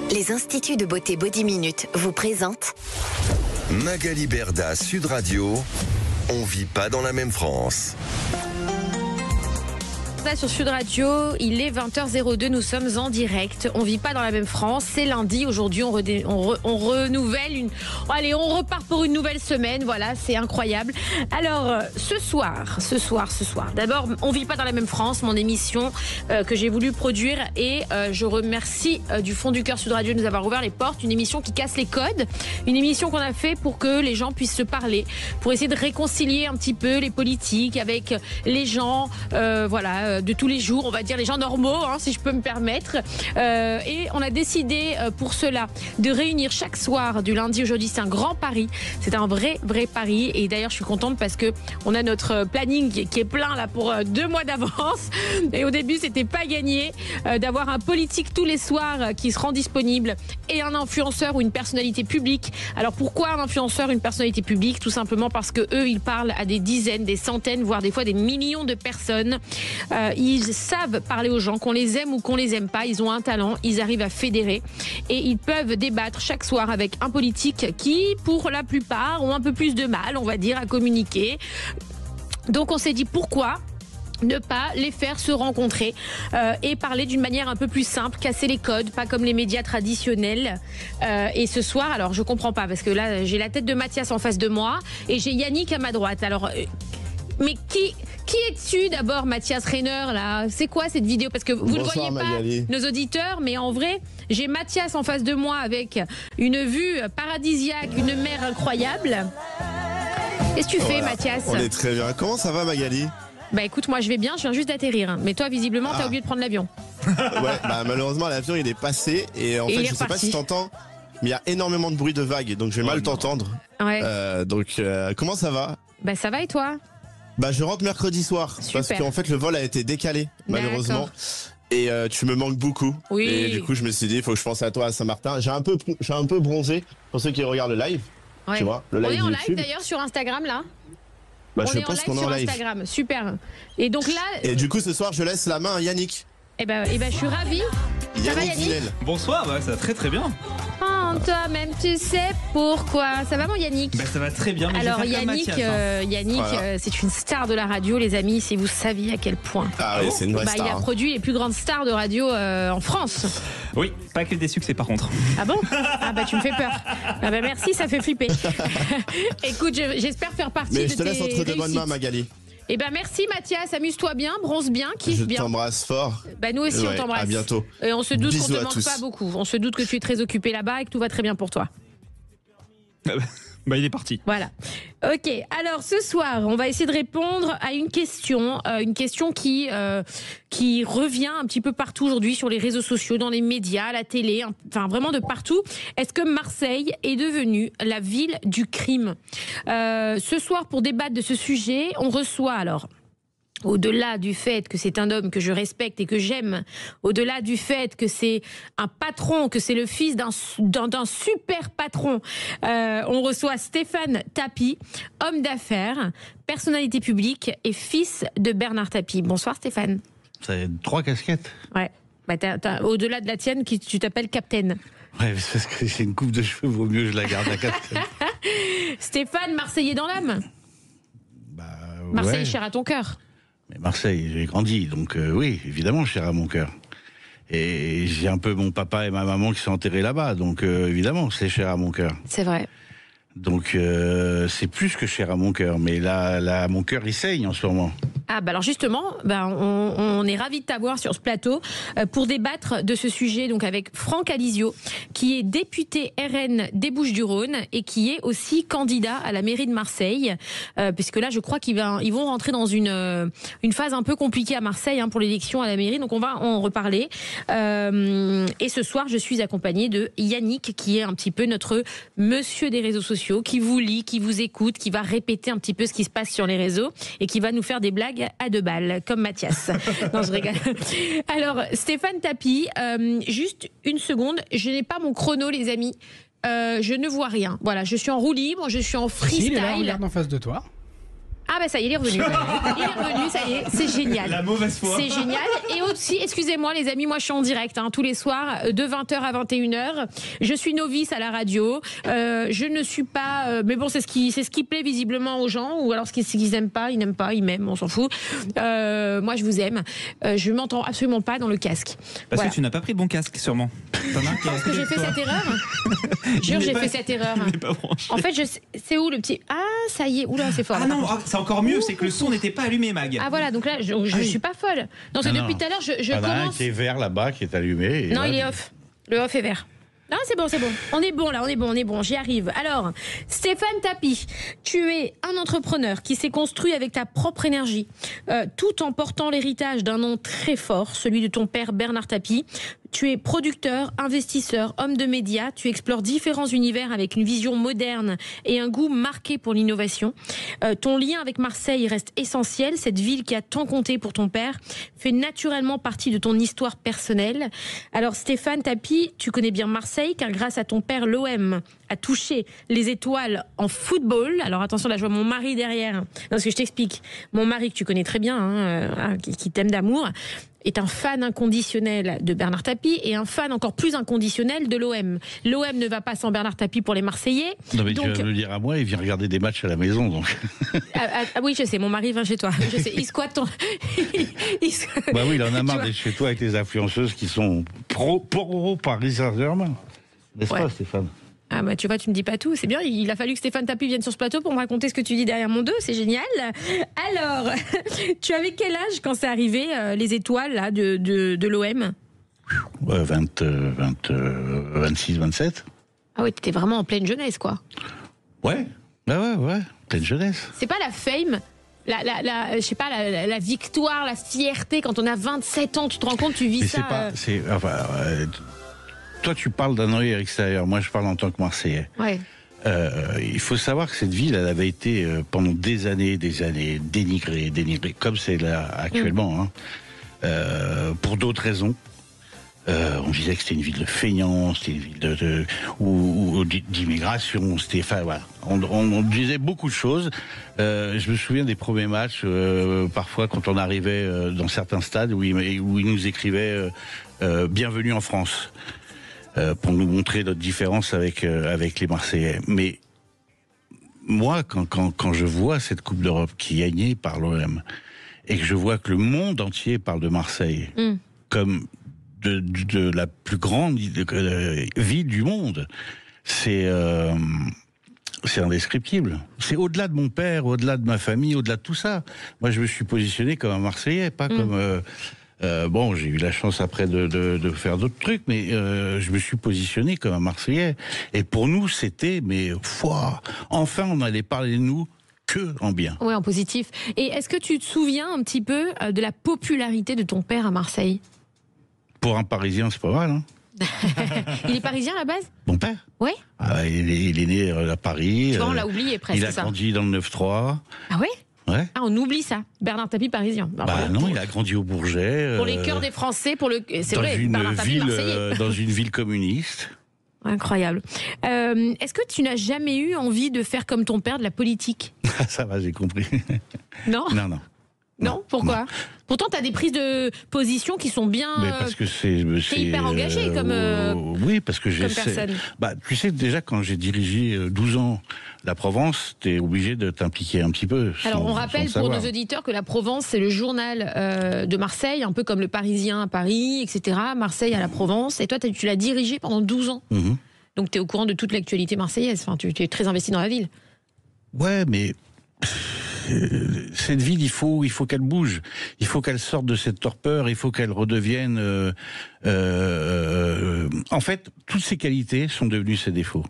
Les instituts de beauté Body Minute vous présentent Magali Berda, Sud Radio. On vit pas dans la même France. Sur Sud Radio, il est 20h02, nous sommes en direct. On vit pas dans la même France, c'est lundi. Aujourd'hui, on renouvelle on repart pour une nouvelle semaine. Voilà, c'est incroyable. Alors, ce soir. D'abord, on vit pas dans la même France, mon émission que j'ai voulu produire et je remercie du fond du cœur Sud Radio de nous avoir ouvert les portes. Une émission qui casse les codes, une émission qu'on a fait pour que les gens puissent se parler, pour essayer de réconcilier un petit peu les politiques avec les gens, de tous les jours, on va dire les gens normaux, si je peux me permettre. Et on a décidé pour cela de réunir chaque soir du lundi au jeudi. C'est un grand pari, c'est un vrai pari. Et d'ailleurs, je suis contente parce que on a notre planning qui est plein là pour 2 mois d'avance. Et au début, c'était pas gagné d'avoir un politique tous les soirs qui se rend disponible et un influenceur ou une personnalité publique. Alors pourquoi un influenceur, une personnalité publique? Tout simplement parce que eux, ils parlent à des dizaines, des centaines, voire des fois des millions de personnes. Ils savent parler aux gens, qu'on les aime ou qu'on les aime pas. Ils ont un talent, ils arrivent à fédérer et ils peuvent débattre chaque soir avec un politique qui, pour la plupart, ont un peu plus de mal, on va dire, à communiquer. Donc on s'est dit pourquoi ne pas les faire se rencontrer et parler d'une manière un peu plus simple, casser les codes, pas comme les médias traditionnels. Et ce soir, alors je comprends pas parce que là j'ai la tête de Mathias en face de moi et j'ai Yannick à ma droite. Alors mais qui es-tu d'abord, Mathias Rainer, là? C'est quoi cette vidéo? Parce que vous ne voyez pas, Magali, nos auditeurs, mais en vrai, j'ai Mathias en face de moi avec une vue paradisiaque, une mer incroyable. Qu'est-ce que tu fais, Mathias? On est très bien. Comment ça va, Magali? Bah écoute, moi je vais bien, je viens juste d'atterrir. Mais toi, visiblement, t'as oublié de prendre l'avion. Ouais, malheureusement, l'avion il est passé et en fait, je sais pas si t'entends, mais il y a énormément de bruit de vagues, donc je vais mal t'entendre. Ouais. Comment ça va? Bah ça va et toi? Bah je rentre mercredi soir. Super. Parce qu'en fait le vol a été décalé malheureusement. Et tu me manques beaucoup. Oui. Et du coup je me suis dit il faut que je pense à toi à Saint-Martin. J'ai un peu bronzé pour ceux qui regardent le live. Ouais. Tu vois, le live. On est en live d'ailleurs sur Instagram là. Bah je pense qu'on est en live. Instagram, super. Et donc là. Et du coup ce soir je laisse la main à Yannick. Eh ben je suis ravie. Ça va Yannick? Bonsoir, ça va très bien. Toi-même, tu sais pourquoi. Ça va mon Yannick? Ça va très bien. Mais alors Yannick, voilà. C'est une star de la radio, les amis, si vous saviez à quel point. Ah oui, c'est une vraie star. Il a produit les plus grandes stars de radio en France. Oui, pas que des succès par contre. Ah bon? Ah bah tu me fais peur. Ah bah merci, ça fait flipper. Écoute, j'espère faire partie de tes réussites. Mais je te laisse entre de bonnes mains, Magali. Eh ben merci Mathias, amuse-toi bien, bronze bien, kiffe bien. Je t'embrasse fort. Bah nous aussi on t'embrasse. À bientôt. Et on se doute Bisous qu'on te manque pas beaucoup. On se doute que tu es très occupé là-bas et que tout va très bien pour toi. Il est parti. Voilà. Ok, alors ce soir, on va essayer de répondre à une question qui revient un petit peu partout aujourd'hui sur les réseaux sociaux, dans les médias, à la télé, enfin vraiment de partout. Est-ce que Marseille est devenue la ville du crime? Ce soir, pour débattre de ce sujet, on reçoit alors... Au-delà du fait que c'est un homme que je respecte et que j'aime, au-delà du fait que c'est un patron, que c'est le fils d'un super patron, on reçoit Stéphane Tapie, homme d'affaires, personnalité publique et fils de Bernard Tapie. Bonsoir Stéphane. C'est 3 casquettes. Ouais. Au-delà de la tienne, tu t'appelles Captain. Ouais, parce que c'est une coupe de cheveux, vaut mieux que je la garde à Captain. Stéphane, Marseillais dans l'âme. Ouais. Marseille cher à ton cœur. Mais Marseille, j'ai grandi, donc oui, évidemment, cher à mon cœur. Et j'ai un peu mon papa et ma maman qui sont enterrés là-bas, donc évidemment, c'est cher à mon cœur. C'est vrai. Donc c'est plus que cher à mon cœur, mais là, mon cœur, il saigne en ce moment. Ah bah alors justement, on est ravis de t'avoir sur ce plateau pour débattre de ce sujet donc avec Franck Alizio, qui est député RN des Bouches-du-Rhône et qui est aussi candidat à la mairie de Marseille, puisque là je crois qu'ils vont rentrer dans une phase un peu compliquée à Marseille pour l'élection à la mairie, donc on va en reparler. Et ce soir je suis accompagnée de Yannick, qui est un petit peu notre monsieur des réseaux sociaux, qui vous lit, qui vous écoute, qui va répéter un petit peu ce qui se passe sur les réseaux et qui va nous faire des blagues à 2 balles, comme Mathias. Non, je rigole. Alors, Stéphane Tapie, juste une seconde, je n'ai pas mon chrono, les amis. Je ne vois rien. Voilà, je suis en roue libre, je suis en freestyle. Si, il est là, regarde en face de toi. Ah bah ça y est, il est revenu. Il est revenu, ça y est, c'est génial. La mauvaise foi. C'est génial. Et aussi, excusez-moi les amis, moi je suis en direct tous les soirs de 20h à 21h. Je suis novice à la radio. Je ne suis pas... mais bon, c'est ce qui plaît visiblement aux gens. Ou alors ce qu'ils n'aiment pas, ils n'aiment pas, ils m'aiment, on s'en fout. Moi je vous aime. Je m'entends absolument pas dans le casque. Parce que tu n'as pas pris le bon casque, sûrement. Parce que j'ai fait cette erreur. Jure, j'ai fait cette erreur. En fait, c'est où le petit... Ah, ça y est. Oula, c'est fort. Ah non, c'est encore mieux, c'est que le son n'était pas allumé, Mag. Ah voilà, donc là, je suis pas folle. Non, c'est depuis tout à l'heure, je commence... Il y en a un qui est vert là-bas, qui est allumé. Non, il est off. Le off est vert. Non, c'est bon. On est bon là, on est bon, j'y arrive. Alors, Stéphane Tapie, tu es un entrepreneur qui s'est construit avec ta propre énergie, tout en portant l'héritage d'un nom très fort, celui de ton père Bernard Tapie. Tu es producteur, investisseur, homme de médias, tu explores différents univers avec une vision moderne et un goût marqué pour l'innovation. Ton lien avec Marseille reste essentiel, cette ville qui a tant compté pour ton père fait naturellement partie de ton histoire personnelle. Alors Stéphane Tapie, tu connais bien Marseille car grâce à ton père, l'OM a touché les étoiles en football. Alors attention, là je vois mon mari derrière. Non, parce que je t'explique, mon mari que tu connais très bien, qui t'aime d'amour, est un fan inconditionnel de Bernard Tapie et un fan encore plus inconditionnel de l'OM. L'OM ne va pas sans Bernard Tapie pour les Marseillais. Non mais donc... tu vas me le dire à moi, il vient regarder des matchs à la maison donc. Oui, je sais, mon mari vient chez toi. Je sais, il squatte ton... Bah oui, il en a marre d'être chez toi avec les influenceuses qui sont pro Paris Saint-Germain. N'est-ce pas, Stéphane? Ah bah tu vois, tu me dis pas tout, c'est bien, il a fallu que Stéphane Tapie vienne sur ce plateau pour me raconter ce que tu dis derrière mon dos, c'est génial. Alors, tu avais quel âge quand c'est arrivé, les étoiles là, de l'OM? 26, 27. Ah oui, t'étais vraiment en pleine jeunesse, quoi. Ouais, pleine jeunesse. C'est pas la fame, je sais pas, la victoire, la fierté, quand on a 27 ans, tu te rends compte, tu vis mais ça... Toi, tu parles d'un œil extérieur. Moi, je parle en tant que Marseillais. Ouais. Il faut savoir que cette ville, elle avait été pendant des années dénigrée, comme c'est là actuellement, pour d'autres raisons. On disait que c'était une ville de feignants, c'était une ville ou d'immigration. C'était, enfin, voilà. On disait beaucoup de choses. Je me souviens des premiers matchs, parfois quand on arrivait dans certains stades où ils nous écrivaient bienvenue en France. Pour nous montrer notre différence avec les Marseillais. Mais moi, quand je vois cette Coupe d'Europe qui est gagnée par l'OM et que je vois que le monde entier parle de Marseille comme de la plus grande ville du monde, c'est indescriptible. C'est au-delà de mon père, au-delà de ma famille, au-delà de tout ça. Moi, je me suis positionné comme un Marseillais, pas comme... bon, j'ai eu la chance après de faire d'autres trucs, mais je me suis positionné comme un Marseillais. Et pour nous, c'était, enfin, on allait parler de nous que en bien. Oui, en positif. Et est-ce que tu te souviens un petit peu de la popularité de ton père à Marseille? Pour un Parisien, c'est pas mal, hein. Il est parisien à la base? Mon père? Oui. Il est né à Paris. Tu vois, on l'a oublié presque, il a grandi dans le 9-3. Ah ouais? Ouais. Ah, on oublie ça. Bernard Tapie parisien. Non, il a grandi au Bourget. Pour les cœurs des Français, c'est vrai, Bernard Tapie marseillais. Dans une ville communiste. Incroyable. Est-ce que tu n'as jamais eu envie de faire comme ton père de la politique? Ça va, j'ai compris. Non. Non, pourquoi? Non. Pourtant, tu as des prises de position qui sont bien... Mais parce que c'est hyper engagé comme oui, parce que personne. Tu sais, déjà, quand j'ai dirigé 12 ans la Provence, tu es obligé de t'impliquer un petit peu. Alors, on rappelle pour nos auditeurs que la Provence, c'est le journal de Marseille, un peu comme le Parisien à Paris, etc. Marseille à la Provence. Et toi, tu l'as dirigé pendant 12 ans. Donc, tu es au courant de toute l'actualité marseillaise. Enfin, tu es très investi dans la ville. Ouais, mais... cette ville, il faut qu'elle bouge, il faut qu'elle sorte de cette torpeur, il faut qu'elle redevienne... En fait, toutes ses qualités sont devenues ses défauts.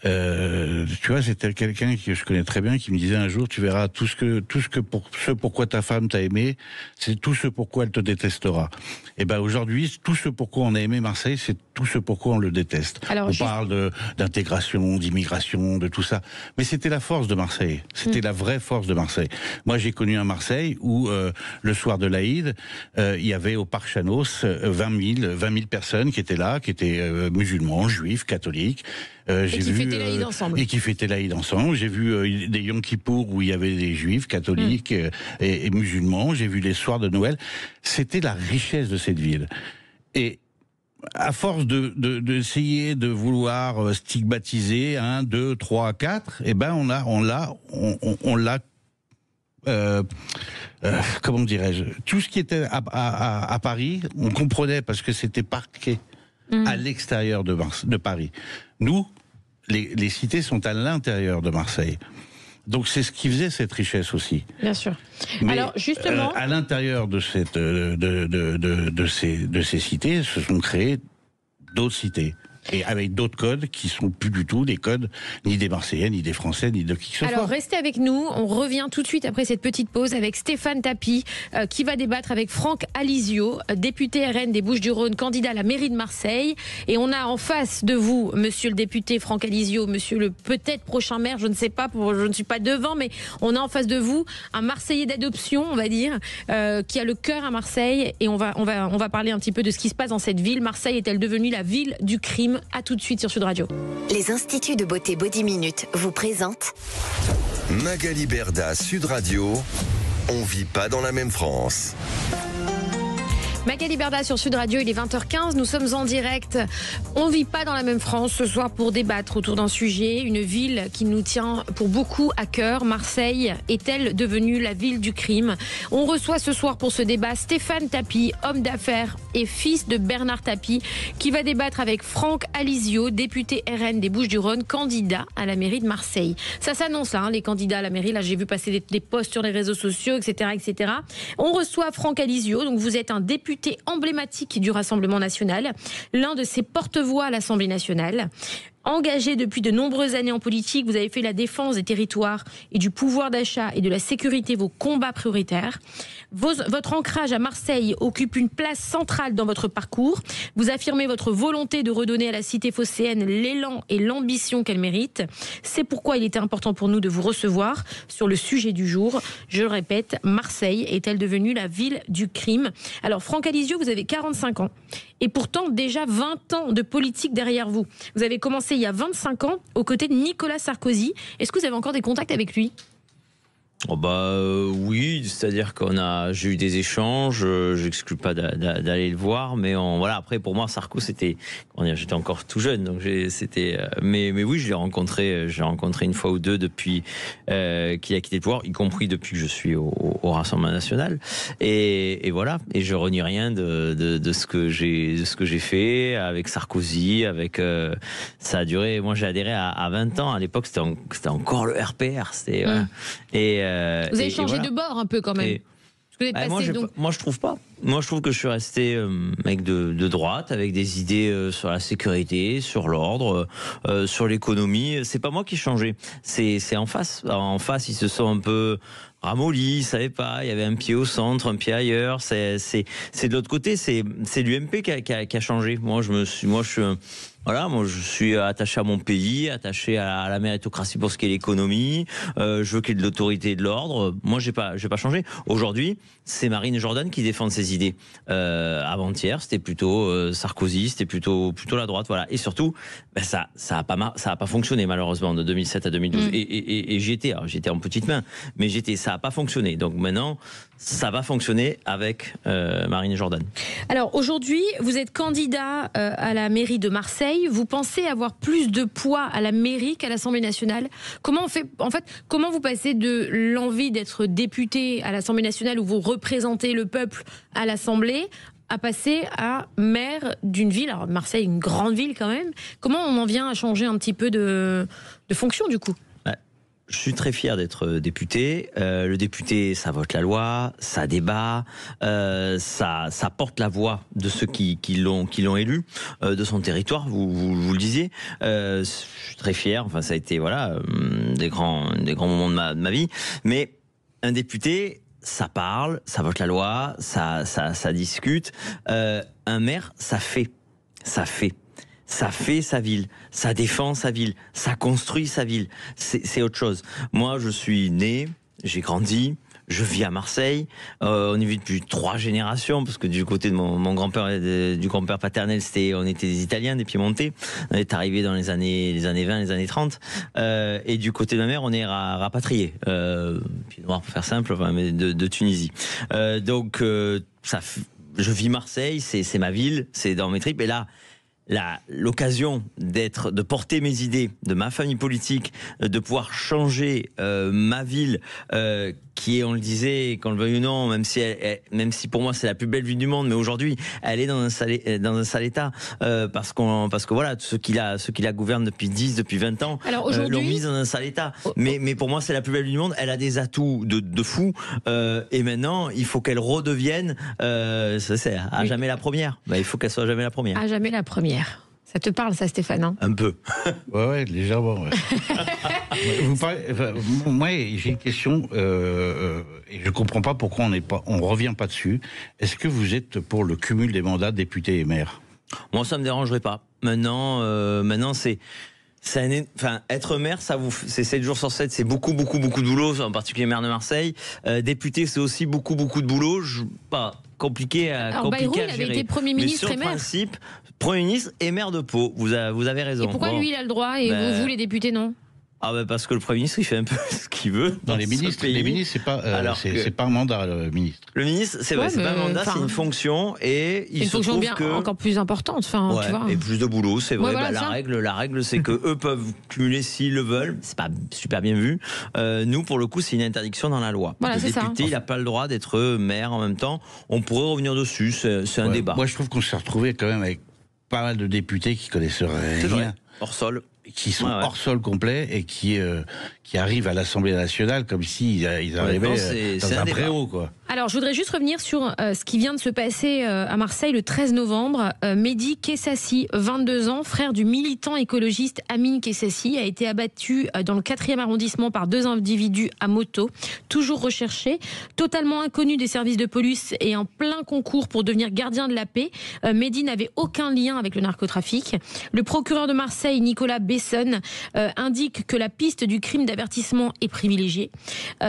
Tu vois, c'était quelqu'un que je connais très bien qui me disait un jour, tu verras tout ce pourquoi ta femme t'a aimé, c'est tout ce pourquoi elle te détestera. Et ben aujourd'hui, tout ce pourquoi on a aimé Marseille, c'est tout ce pourquoi on le déteste. Alors, on parle d'intégration, d'immigration, de tout ça, mais c'était la force de Marseille. C'était la vraie force de Marseille. Moi, j'ai connu un Marseille où le soir de l'Aïd, il y avait au Parc Chanos 20 000 personnes qui étaient là, qui étaient musulmans, juifs, catholiques. J'ai vu fêtaient l'Aïd ensemble. Et qui fêtaient l'Aïd ensemble. J'ai vu des Yom Kippour où il y avait des juifs, catholiques et musulmans. J'ai vu les soirs de Noël. C'était la richesse de cette ville. Et à force d'essayer de vouloir stigmatiser 1, 2, 3, 4, eh ben on l'a comment dirais-je, tout ce qui était à Paris, on comprenait parce que c'était parqué à l'extérieur de Paris. Nous, les cités sont à l'intérieur de Marseille. Donc c'est ce qui faisait cette richesse aussi. Bien sûr. Mais, alors justement, à l'intérieur de ces cités, se sont créées d'autres cités. Et avec d'autres codes qui sont plus du tout des codes ni des Marseillais, ni des Français, ni de qui que ce soit. Alors restez avec nous, on revient tout de suite après cette petite pause avec Stéphane Tapie qui va débattre avec Franck Alizio, député RN des Bouches-du-Rhône, candidat à la mairie de Marseille. Et on a en face de vous, monsieur le député Franck Alizio, monsieur le peut-être prochain maire, je ne sais pas, je ne suis pas devant, mais on a en face de vous un Marseillais d'adoption, on va dire, qui a le cœur à Marseille. Et on va parler un petit peu de ce qui se passe dans cette ville. Marseille est-elle devenue la ville du crime ? À tout de suite sur Sud Radio. Les Instituts de beauté Body Minute vous présentent Magali Berda, Sud Radio. On vit pas dans la même France. Magali Berda sur Sud Radio, il est 20h15, nous sommes en direct. On vit pas dans la même France ce soir pour débattre autour d'un sujet, une ville qui nous tient pour beaucoup à cœur. Marseille est-elle devenue la ville du crime ? On reçoit ce soir pour ce débat Stéphane Tapie, homme d'affaires et fils de Bernard Tapie, qui va débattre avec Franck Alizio, député RN des Bouches-du-Rhône, candidat à la mairie de Marseille. Ça s'annonce là, les candidats à la mairie. Là, j'ai vu passer des posts sur les réseaux sociaux, etc., etc. On reçoit Franck Alizio, donc vous êtes un député emblématique du Rassemblement national, l'un de ses porte-voix à l'Assemblée nationale. Engagé depuis de nombreuses années en politique, vous avez fait la défense des territoires et du pouvoir d'achat et de la sécurité vos combats prioritaires. Votre ancrage à Marseille occupe une place centrale dans votre parcours. Vous affirmez votre volonté de redonner à la cité phocéenne l'élan et l'ambition qu'elle mérite. C'est pourquoi il était important pour nous de vous recevoir sur le sujet du jour. Je le répète, Marseille est-elle devenue la ville du crime ? Alors Franck Alizio, vous avez 45 ans et pourtant déjà 20 ans de politique derrière vous. Vous avez commencé il y a 25 ans aux côtés de Nicolas Sarkozy. Est-ce que vous avez encore des contacts avec lui ? Oui, c'est-à-dire j'ai eu des échanges, j'exclus pas d'aller le voir, mais voilà, après pour moi Sarko j'étais encore tout jeune, donc mais oui, je l'ai rencontré une fois ou deux depuis qu'il a quitté le pouvoir, y compris depuis que je suis au Rassemblement national, et voilà, et je renie rien de ce que j'ai fait avec Sarkozy, ça a duré, moi j'ai adhéré à 20 ans, à l'époque c'était encore le RPR, voilà. Vous avez changé de bord un peu quand même. Moi je trouve pas. Moi je trouve que je suis resté mec de droite avec des idées sur la sécurité, sur l'ordre, sur l'économie. C'est pas moi qui ai changé. C'est en face. En face ils se sont un peu ramollis, ils savaient pas. Il y avait un pied au centre, un pied ailleurs. C'est de l'autre côté. C'est l'UMP qui a changé. Moi je suis attaché à mon pays, attaché à la méritocratie pour ce qui est l'économie. Je veux qu'il y ait de l'autorité et de l'ordre. Moi, j'ai pas changé. Aujourd'hui, c'est Marine Jordan qui défend ses idées. Avant-hier, c'était plutôt Sarkozy, c'était plutôt la droite, voilà. Et surtout, ça a pas fonctionné malheureusement de 2007 à 2012. Et j'étais en petite main, mais ça a pas fonctionné. Donc maintenant, ça va fonctionner avec Marine Jordan. Alors aujourd'hui, vous êtes candidat à la mairie de Marseille. Vous pensez avoir plus de poids à la mairie qu'à l'Assemblée nationale ? Comment vous passez de l'envie d'être député à l'Assemblée nationale où vous représentez le peuple à l'Assemblée à passer à maire d'une ville, alors Marseille, une grande ville quand même. Comment on en vient à changer un petit peu de fonction du coup ? Je suis très fier d'être député. Le député, ça vote la loi, ça débat, ça porte la voix de ceux qui l'ont élu, de son territoire. Vous le disiez. Je suis très fier. Enfin, ça a été des grands moments de ma vie. Mais un député, ça parle, ça vote la loi, ça discute. Un maire, ça fait sa ville, ça défend sa ville, ça construit sa ville. C'est autre chose. Moi, je suis né, j'ai grandi, Je vis à Marseille. On y vit depuis 3 générations, parce que du côté de mon grand-père, du grand-père paternel, on était des Italiens, des Piémontais. On est arrivés dans les années 20, les années 30. Et du côté de ma mère, on est rapatriés. Pied noir, pour faire simple, enfin, mais de Tunisie. Donc, je vis Marseille, c'est ma ville, c'est dans mes tripes. Et là, l'occasion de porter mes idées, de ma famille politique, de pouvoir changer ma ville, qui est, on le disait, qu'on le veuille ou non, même si pour moi c'est la plus belle ville du monde, mais aujourd'hui elle est dans un sale état, parce que voilà, ceux qui la gouvernent depuis 10, depuis 20 ans l'ont mise dans un sale état. Mais pour moi c'est la plus belle ville du monde, elle a des atouts de fou, et maintenant il faut qu'elle redevienne à jamais la première. Il faut qu'elle soit à jamais la première. À jamais la première. Ça te parle, ça, Stéphane, hein? Un peu. Ouais, légèrement. Ouais. Moi, j'ai une question, et je comprends pas pourquoi on revient pas dessus. Est-ce que vous êtes pour le cumul des mandats de députés et maires? Moi, ça me dérangerait pas. Maintenant, être maire, c'est 7 jours sur 7, c'est beaucoup de boulot, en particulier maire de Marseille. Député, c'est aussi beaucoup de boulot. Compliqué à Bayrou, gérer. Il avait été Premier ministre et maire. Principe, Premier ministre et maire de Pau, vous avez raison. Et pourquoi lui, il a le droit et vous, les députés, non? Parce que le Premier ministre, il fait un peu ce qu'il veut. Dans les ministres, c'est pas un mandat, le ministre. Le ministre, c'est vrai, c'est pas un mandat, c'est une fonction, et il se trouve que encore plus importante. Tu vois. Et plus de boulot, c'est vrai. Voilà, la règle, c'est que eux peuvent cumuler s'ils le veulent. C'est pas super bien vu. Nous, pour le coup, c'est une interdiction dans la loi. Voilà, le député, il n'a pas le droit d'être maire en même temps. On pourrait revenir dessus. C'est un débat. Moi, je trouve qu'on s'est retrouvé quand même avec pas mal de députés qui connaissent rien. Hors sol. Qui sont hors sol complet et qui arrivent à l'Assemblée nationale comme s'ils arrivaient dans un préau, quoi. Alors, je voudrais juste revenir sur ce qui vient de se passer à Marseille le 13 novembre. Mehdi Kessassi, 22 ans, frère du militant écologiste Amine Kessassi, a été abattu dans le 4e arrondissement par 2 individus à moto, toujours recherchés, totalement inconnus des services de police et en plein concours pour devenir gardien de la paix. Mehdi n'avait aucun lien avec le narcotrafic. Le procureur de Marseille, Nicolas Besson, indique que la piste du crime d'avertissement est privilégiée.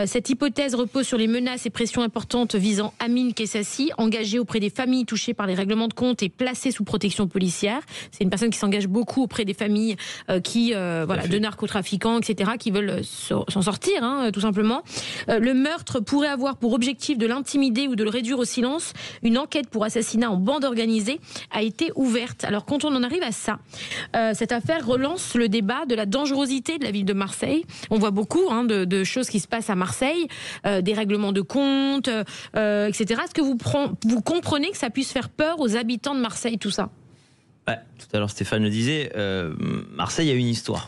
Cette hypothèse repose sur les menaces et pressions importantes visant Amine Kessassi, engagé auprès des familles touchées par les règlements de compte et placé sous protection policière. C'est une personne qui s'engage beaucoup auprès des familles de narcotrafiquants, etc., qui veulent s'en sortir, tout simplement. Le meurtre pourrait avoir pour objectif de l'intimider ou de le réduire au silence. Une enquête pour assassinat en bande organisée a été ouverte. Alors, quand on en arrive à ça, cette affaire relance le débat de la dangerosité de la ville de Marseille. On voit beaucoup de choses qui se passent à Marseille, des règlements de compte, etc. Est-ce que vous comprenez que ça puisse faire peur aux habitants de Marseille, tout ça? Tout à l'heure Stéphane le disait, Marseille a une histoire.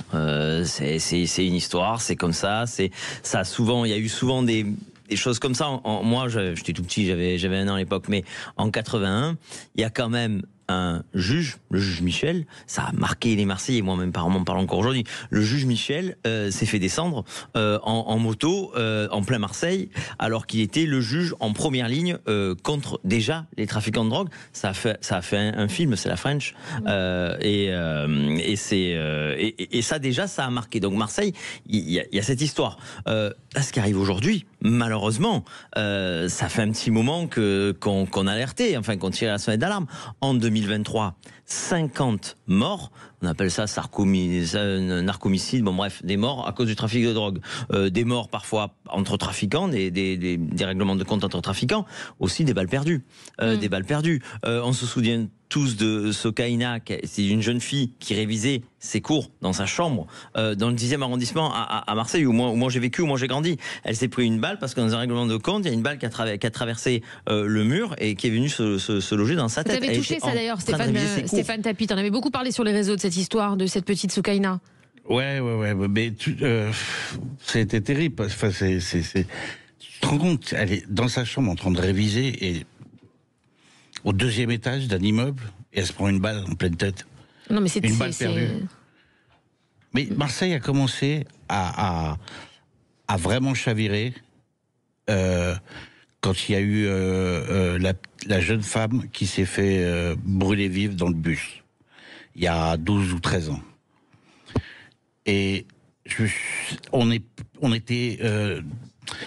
C'est une histoire, c'est comme ça. Il y a eu souvent des choses comme ça. Moi, j'étais tout petit, j'avais 1 an à l'époque, mais en 81, il y a quand même un juge, le juge Michel, ça a marqué les Marseillais, moi-même on m'en parle encore aujourd'hui. Le juge Michel s'est fait descendre en moto en plein Marseille, alors qu'il était le juge en première ligne contre déjà les trafiquants de drogue. Ça a fait un film, c'est la French, et ça déjà ça a marqué. Donc Marseille, il y a cette histoire. Là, ce qui arrive aujourd'hui, malheureusement, ça fait un petit moment qu'on alertait, enfin qu'on tirait la sonnette d'alarme. En 2023, 50 morts, on appelle ça narcomicide, bon bref, des morts à cause du trafic de drogue, des morts parfois entre trafiquants, des règlements de compte entre trafiquants, aussi des balles perdues, on se souvient tous de Sokaina, c'est une jeune fille qui révisait ses cours dans sa chambre, dans le 10e arrondissement à Marseille, où moi j'ai vécu, où moi j'ai grandi. Elle s'est pris une balle parce que dans un règlement de compte, il y a une balle qui a traversé le mur et qui est venue se loger dans sa tête. Vous avez touché ça d'ailleurs, Stéphane Tapie, t'en avais beaucoup parlé sur les réseaux de cette histoire, de cette petite Sokaina. Ouais, mais ça a été terrible. Enfin, tu te rends compte, elle est dans sa chambre en train de réviser et au 2e étage d'un immeuble et elle se prend une balle en pleine tête. Non, mais une balle perdue. Mais Marseille a commencé à vraiment chavirer quand il y a eu la jeune femme qui s'est fait brûler vive dans le bus il y a 12 ou 13 ans. Et on était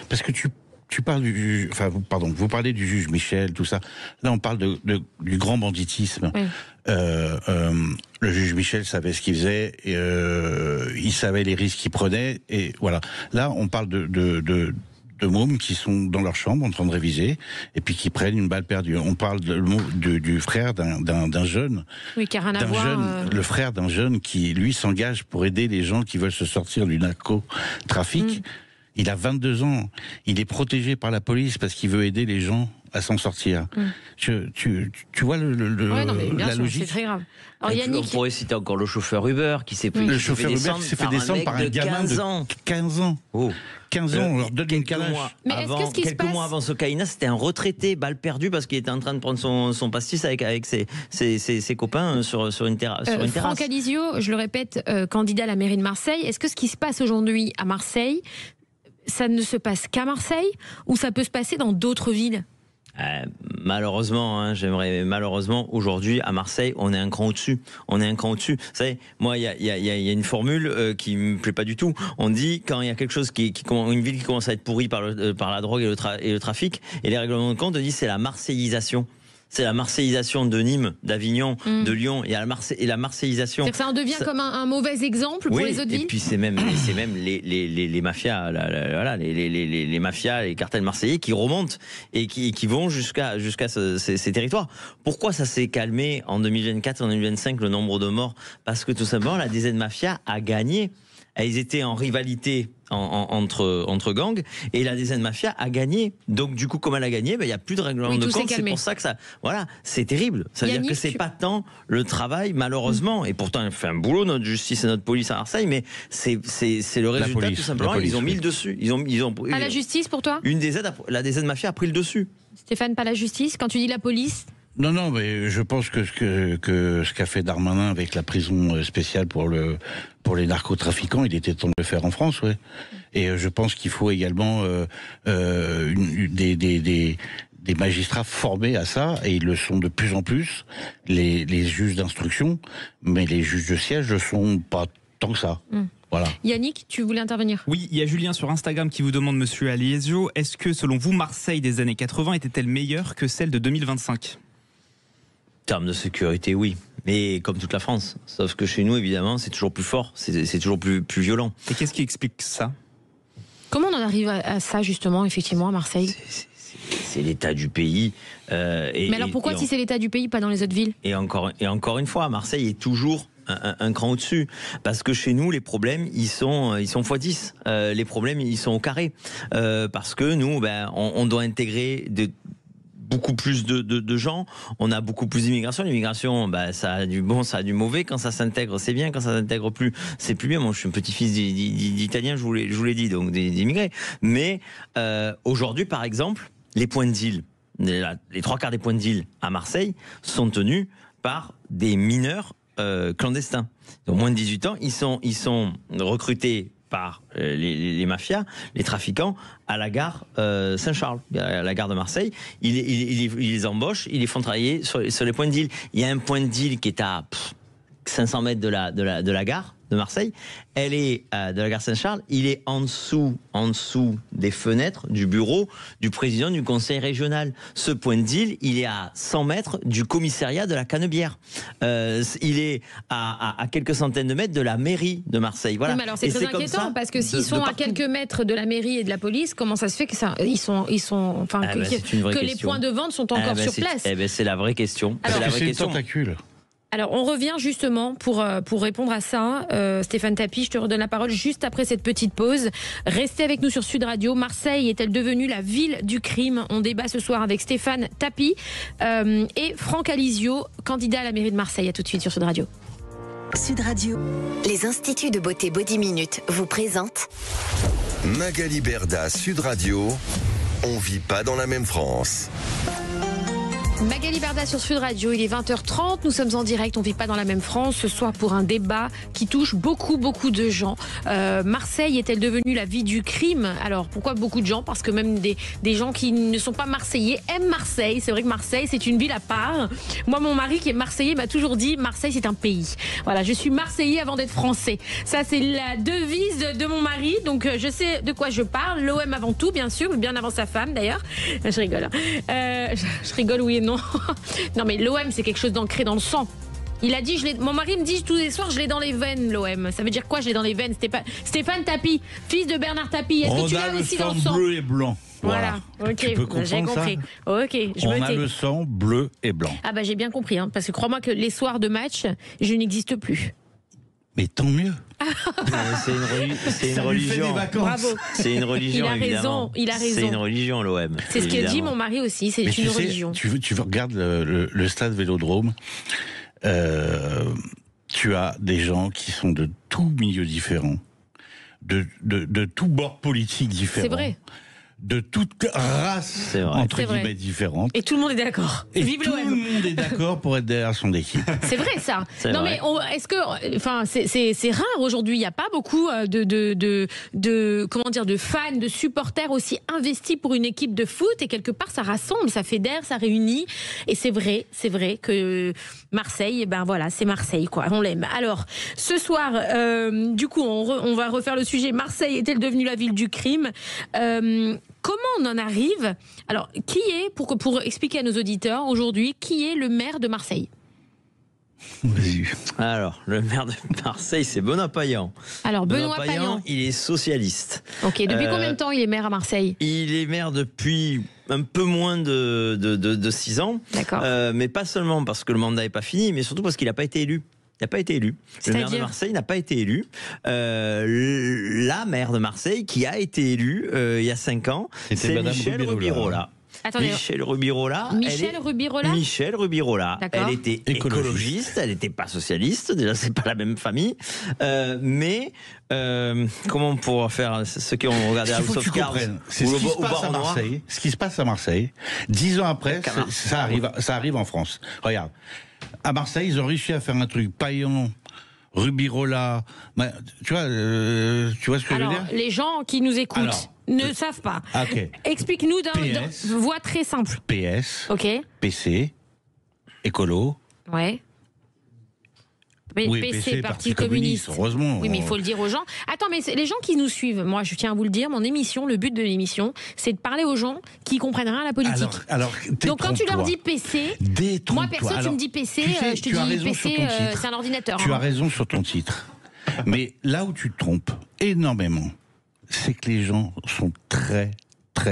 parce que tu vous parlez du juge Michel, tout ça. Là, on parle du grand banditisme. Oui. Le juge Michel savait ce qu'il faisait, et, il savait les risques qu'il prenait, et voilà. Là, on parle de mômes qui sont dans leur chambre en train de réviser et puis qui prennent une balle perdue. On parle du frère d'un jeune. Oui, qui a rien à voir. Le frère d'un jeune qui, lui, s'engage pour aider les gens qui veulent se sortir du narcotrafic. Il a 22 ans. Il est protégé par la police parce qu'il veut aider les gens à s'en sortir. Tu vois la logique. C'est très grave. Alors, Yannick... On pourrait citer encore le chauffeur Uber qui s'est fait descendre par un gamin de 15 ans. Oh. 15 ans, on leur donne une calache. Quelques mois avant ce cas, c'était un retraité, balle perdue, parce qu'il était en train de prendre son pastis avec ses copains sur une terrasse. Franck Alizio, je le répète, candidat à la mairie de Marseille. Est-ce que ce qui se passe aujourd'hui à Marseille, ça ne se passe qu'à Marseille, ou ça peut se passer dans d'autres villes ? Malheureusement, malheureusement, aujourd'hui à Marseille, on est un cran au-dessus. Vous savez, moi, il y a une formule qui me plaît pas du tout. On dit quand il y a quelque chose une ville qui commence à être pourrie par la drogue et le trafic, et les règlements de compte disent c'est la marseillisation. C'est la marseillisation de Nîmes, d'Avignon, de Lyon, et la marseillisation. C'est-à-dire que ça en devient comme un mauvais exemple pour les autres villes. Et puis c'est même les mafias, les mafias, les cartels marseillais qui remontent et qui vont jusqu'à ces territoires. Pourquoi ça s'est calmé en 2024 et en 2025 le nombre de morts ? Parce que tout simplement la DZ Mafia a gagné. Ils étaient en rivalité entre gangs, et la DZ Mafia a gagné. Donc du coup, comme elle a gagné, il n'y a plus de règlement de compte. C'est pour ça que c'est terrible. C'est-à-dire que c'est pas tant le travail, malheureusement, et pourtant elle fait un boulot, notre justice et notre police à Marseille, mais c'est le résultat tout simplement. Ils ont mis le dessus. Ils ont pas la justice pour toi ? La DZ Mafia a pris le dessus. Stéphane, pas la justice. Quand tu dis la police ? Non, mais je pense que ce qu'a fait Darmanin avec la prison spéciale pour les narcotrafiquants, il était temps de le faire en France, ouais. Et je pense qu'il faut également des magistrats formés à ça, et ils le sont de plus en plus, les juges d'instruction, mais les juges de siège ne sont pas tant que ça. Voilà. Yannick, tu voulais intervenir ? Oui, il y a Julien sur Instagram qui vous demande, monsieur Alizio, est-ce que selon vous, Marseille des années 80 était-elle meilleure que celle de 2025 ? En termes de sécurité, oui. Mais comme toute la France. Sauf que chez nous, évidemment, c'est toujours plus fort. C'est toujours plus violent. Et qu'est-ce qui explique ça ? Comment on en arrive à ça, justement, effectivement, à Marseille ? C'est l'état du pays. Mais alors pourquoi, si c'est l'état du pays, pas dans les autres villes ? Et encore une fois, Marseille est toujours un cran au-dessus. Parce que chez nous, les problèmes, ils sont x10. Les problèmes, ils sont au carré. Parce que nous, on doit intégrer beaucoup plus de gens, on a beaucoup plus d'immigration. L'immigration, ça a du bon, ça a du mauvais. Quand ça s'intègre, c'est bien. Quand ça s'intègre plus, c'est plus bien. Moi, je suis un petit-fils d'Italiens, je vous l'ai dit, donc d'immigrés. Mais aujourd'hui, par exemple, les points de deal, les 3/4 des points de deal à Marseille sont tenus par des mineurs clandestins. Donc moins de 18 ans, ils sont recrutés par les mafias, les trafiquants, à la gare Saint-Charles, à la gare de Marseille. Ils les embauchent, ils les font travailler sur les points de deal. Il y a un point de deal qui est à 500 mètres de la gare de Marseille. Elle est de la gare Saint-Charles. Il est en dessous des fenêtres du bureau du président du conseil régional. Ce point de deal, il est à 100 mètres du commissariat de la Canebière. Il est à quelques centaines de mètres de la mairie de Marseille. Voilà. Oui, mais alors c'est très inquiétant, parce que s'ils sont à quelques mètres de la mairie et de la police, comment ça se fait que les points de vente sont encore sur place ? C'est la vraie question. C'est une tentacule. Alors, on revient justement pour répondre à ça. Stéphane Tapie, je te redonne la parole juste après cette petite pause. Restez avec nous sur Sud Radio. Marseille est-elle devenue la ville du crime ? On débat ce soir avec Stéphane Tapie et Franck Alizio, candidat à la mairie de Marseille. À tout de suite sur Sud Radio. Sud Radio. Les instituts de beauté Body Minute vous présentent Magali Berda, Sud Radio. On vit pas dans la même France. Magali Berda sur Sud Radio, il est 20h30, nous sommes en direct, on vit pas dans la même France ce soir pour un débat qui touche beaucoup de gens. Marseille est-elle devenue la ville du crime? Alors pourquoi beaucoup de gens? Parce que même des gens qui ne sont pas marseillais aiment Marseille. C'est vrai que Marseille c'est une ville à part. Moi mon mari qui est marseillais m'a toujours dit Marseille c'est un pays. Voilà, je suis marseillais avant d'être français. Ça c'est la devise de mon mari, donc je sais de quoi je parle. L'OM avant tout bien sûr, bien avant sa femme d'ailleurs. Je rigole. Je rigole oui et non. Non mais l'OM c'est quelque chose d'ancré dans le sang. Il a dit, mon mari me dit tous les soirs je l'ai dans les veines l'OM. Ça veut dire quoi je l'ai dans les veines? Stéphane Tapie, fils de Bernard Tapie. Est-ce que tu l'as aussi dans le sang? Bleu et blanc. Voilà. Ok. Tu peux comprendre j'ai compris. Ça ok. On a le sang bleu et blanc. Ah bah j'ai bien compris parce que crois-moi que les soirs de match je n'existe plus. Mais tant mieux. C'est une religion. Bravo. C'est une religion. Il a raison. C'est une religion l'OM. C'est ce que dit mon mari aussi. C'est une religion. Tu regardes le stade Vélodrome. Tu as des gens qui sont de tout milieu différents, de tout bord politique différent. C'est vrai. De toute race, entre guillemets, différente. Et tout le monde est d'accord. Vive l'OM. Tout le monde est d'accord pour être derrière son équipe. C'est vrai ça. Non vrai. Mais est-ce que, enfin, c'est rare aujourd'hui. Il n'y a pas beaucoup de fans, de supporters aussi investis pour une équipe de foot. Et quelque part, ça rassemble, ça fédère, ça réunit. Et c'est vrai que Marseille, ben voilà, c'est Marseille quoi. On l'aime. Alors, ce soir, du coup, on va refaire le sujet. Marseille est-elle devenue la ville du crime? Comment on en arrive? Alors, qui est, pour expliquer à nos auditeurs aujourd'hui, qui est le maire de Marseille? Alors, le maire de Marseille, c'est Benoît Payan. Alors, Benoît Payan, il est socialiste. Ok, depuis combien de temps il est maire à Marseille? Il est maire depuis un peu moins de 6 ans. D'accord. Mais pas seulement parce que le mandat n'est pas fini, mais surtout parce qu'il n'a pas été élu. Il n'a pas été élu. Le maire de Marseille n'a pas été élu. La maire de Marseille qui a été élue il y a 5 ans, c'est Michèle Rubirola. Michèle Rubirola. Michèle Rubirola. Elle était écologiste, elle n'était pas socialiste. Déjà, c'est pas la même famille. Mais comment on pourra faire ceux qui ont regardé House of Cards c'est ce qui se passe à Marseille. Ce qui se passe à Marseille. 10 ans après, ça arrive en France. Regarde. À Marseille, ils ont réussi à faire un truc. Payan, Rubirola. Tu vois ce que je veux dire? Les gens qui nous écoutent ne savent pas. Okay. Explique-nous d'une voix très simple. PS. Ok. PC. Écolo. Ouais. PC, Parti communiste. Heureusement. Oui, mais il faut le dire aux gens. Attends, mais les gens qui nous suivent, moi, je tiens à vous le dire, mon émission, le but de l'émission, c'est de parler aux gens qui comprennent rien à la politique. Donc, quand tu leur dis PC, moi, perso, tu me dis PC, je te dis PC, c'est un ordinateur. Tu as raison sur ton titre. Mais là où tu te trompes énormément, c'est que les gens sont très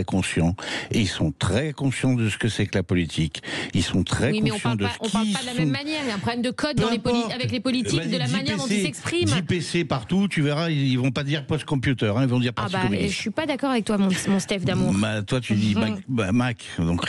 conscients, et ils sont très conscients de ce que c'est que la politique. Ils sont très conscients de ce qu'ils sont. On parle pas de la même manière. Il y a un problème de code avec les politiques, de la manière dont ils s'expriment. Dis PC partout, tu verras, ils vont pas dire post-computer, ils vont dire parti communiste. Je suis pas d'accord avec toi, mon Steph d'amour. Toi, tu dis Mac, donc.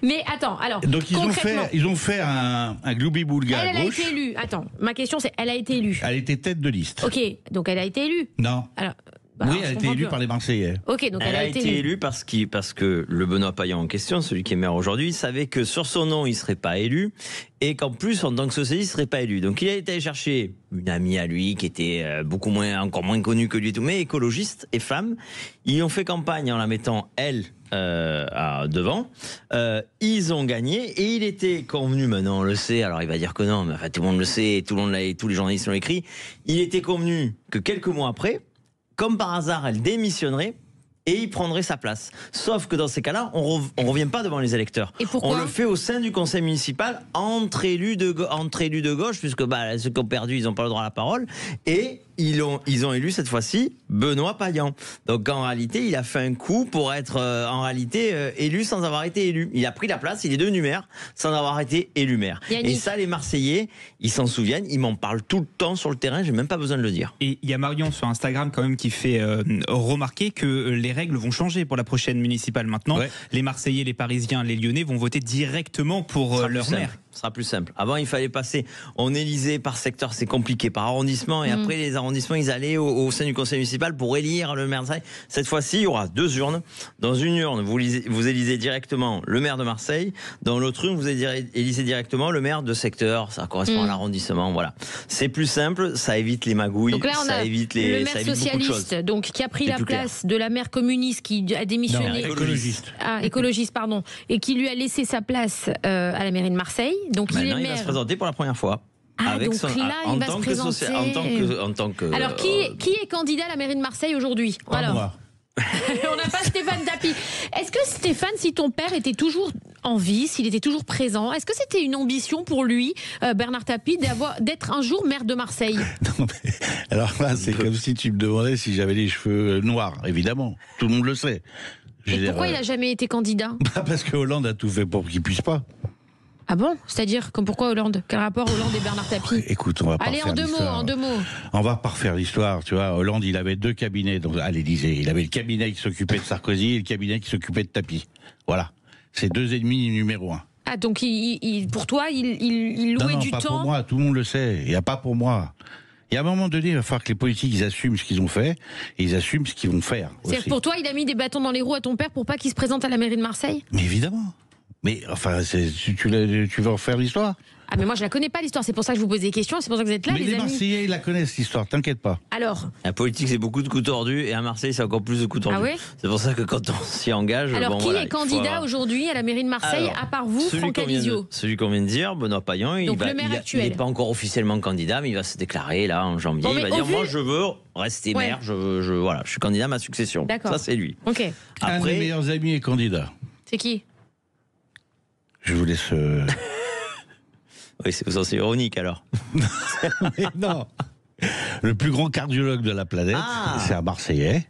Mais attends, alors. Donc ils ont fait un gloubi-boulga à gauche. Elle a été élue. Attends, ma question c'est, elle a été élue. Elle était tête de liste. Ok, donc elle a été élue. Non. Alors. Oui, elle a été élue par les Marseillais. Ok, donc elle a été élue parce que le Benoît Payan en question, celui qui est maire aujourd'hui, savait que sur son nom, il ne serait pas élu et qu'en plus, en tant que socialiste, il ne serait pas élu. Donc il a été allé chercher une amie à lui qui était encore moins connue que lui et tout, mais écologiste et femme. Ils ont fait campagne en la mettant, elle, devant. Ils ont gagné et il était convenu, maintenant on le sait, alors il va dire que non, mais enfin, tout le monde le sait, tous les journalistes l'ont écrit, il était convenu que quelques mois après, comme par hasard, elle démissionnerait et il prendrait sa place. Sauf que dans ces cas-là, on revient pas devant les électeurs. Et pourquoi ? On le fait au sein du conseil municipal entre élus de gauche, puisque ceux qui ont perdu, ils n'ont pas le droit à la parole. Et ils ont élu cette fois-ci Benoît Payan. Donc en réalité, il a fait un coup pour être élu sans avoir été élu. Il a pris la place, il est devenu maire sans avoir été élu maire. Yannick. Et ça, les Marseillais, ils s'en souviennent, ils m'en parlent tout le temps sur le terrain, j'ai même pas besoin de le dire. Et il y a Marion sur Instagram quand même qui fait remarquer que les règles vont changer pour la prochaine municipale maintenant. Ouais. Les Marseillais, les Parisiens, les Lyonnais vont voter directement pour leur maire. Ce sera plus simple. Avant, il fallait passer en Élysée par secteur, c'est compliqué, par arrondissement. Et après, les arrondissements, ils allaient au sein du conseil municipal pour élire le maire de Marseille. Cette fois-ci, il y aura 2 urnes. Dans une urne, vous élisez directement le maire de Marseille. Dans l'autre urne, vous élisez directement le maire de secteur. Ça correspond à l'arrondissement. Voilà. C'est plus simple, ça évite les magouilles. Donc là, on a le maire socialiste, donc, qui a pris la place de la maire communiste qui a démissionné. Non, écologiste. Ah, écologiste, pardon. Et qui lui a laissé sa place à la mairie de Marseille. Donc il va se présenter pour la première fois. Donc là, il va se présenter. En tant que. Alors, qui est candidat à la mairie de Marseille aujourd'hui? Moi. On n'a pas Stéphane Tapi. Est-ce que Stéphane, si ton père était toujours en vie, s'il était toujours présent, est-ce que c'était une ambition pour lui, Bernard Tapie, d'être un jour maire de Marseille? Non, mais alors là, c'est comme si tu me demandais si j'avais les cheveux noirs. Évidemment, tout le monde le sait. Et pourquoi il n'a jamais été candidat? Parce que Hollande a tout fait pour qu'il puisse pas. Ah bon? C'est-à-dire, pourquoi Hollande? Quel rapport Hollande et Bernard Tapie? Écoute, on va pas refaire l'histoire. En deux mots. On va pas refaire l'histoire, tu vois. Hollande, il avait 2 cabinets à l'Élysée. Il avait le cabinet qui s'occupait de Sarkozy et le cabinet qui s'occupait de Tapie. Voilà. C'est 2 ennemis numéro 1. Ah, donc pour toi, il louait du temps? Non, pas pour moi, tout le monde le sait. Il n'y a pas pour moi. Il y a un moment donné, il va falloir que les politiques, ils assument ce qu'ils ont fait et ils assument ce qu'ils vont faire. C'est-à-dire que pour toi, il a mis des bâtons dans les roues à ton père pour pas qu'il se présente à la mairie de Marseille? Mais évidemment. Mais enfin, tu veux refaire l'histoire? Ah, mais moi je la connais pas l'histoire, c'est pour ça que je vous pose des questions, c'est pour ça que vous êtes là, mais les amis. amis. Marseillais, ils la connaissent l'histoire, t'inquiète pas. Alors, la politique, c'est beaucoup de coups tordus, et à Marseille, c'est encore plus de coups tordus. Ah ouais? C'est pour ça que quand on s'y engage. Alors, qui est candidat aujourd'hui à la mairie de Marseille, à part vous, Franck Alizio? Celui qu'on vient de dire, Benoît Payan, il n'est pas encore officiellement candidat, mais il va se déclarer là en janvier. Il va dire moi, je veux rester maire, je suis candidat à ma succession. D'accord. Ça, c'est lui. Ok. Après, un des meilleurs amis est candidat. C'est qui? Je vous laisse. Oui, c'est ironique alors. Mais non. Le plus grand cardiologue de la planète, c'est un Marseillais.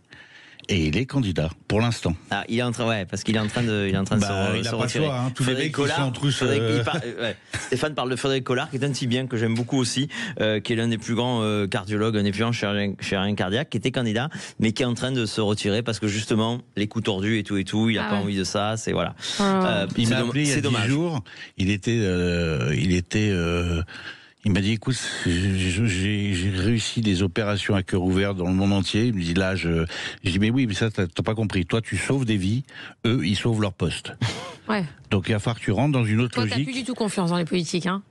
Et il est candidat, pour l'instant. Ah, il est en train, parce qu'il est en train de, se retirer. Choix, hein, tous les mecs qui sont tous. Stéphane parle de Frédéric Collard, qui est un petit bien que j'aime beaucoup aussi, qui est l'un des plus grands cardiologues, un des plus grands chirurgiens cardiaques, qui était candidat, mais qui est en train de se retirer parce que justement, les coups tordus et tout, il a pas envie de ça, c'est voilà. Il m'a appelé il y a 10 jours, il m'a dit, écoute, j'ai réussi des opérations à cœur ouvert dans le monde entier. Il me dit, là, je dis, mais oui, mais ça, t'as pas compris. Toi, tu sauves des vies, eux, ils sauvent leur poste. Ouais. Donc, il va falloir que tu rentres dans une autre logique. Toi, t'as plus du tout confiance dans les politiques, hein?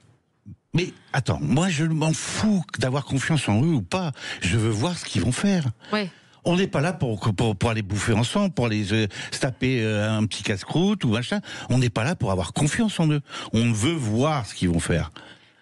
Mais, attends, moi, je m'en fous d'avoir confiance en eux ou pas. Je veux voir ce qu'ils vont faire. Ouais. On n'est pas là pour aller bouffer ensemble, pour aller se taper un petit casse-croûte ou machin. On n'est pas là pour avoir confiance en eux. On veut voir ce qu'ils vont faire.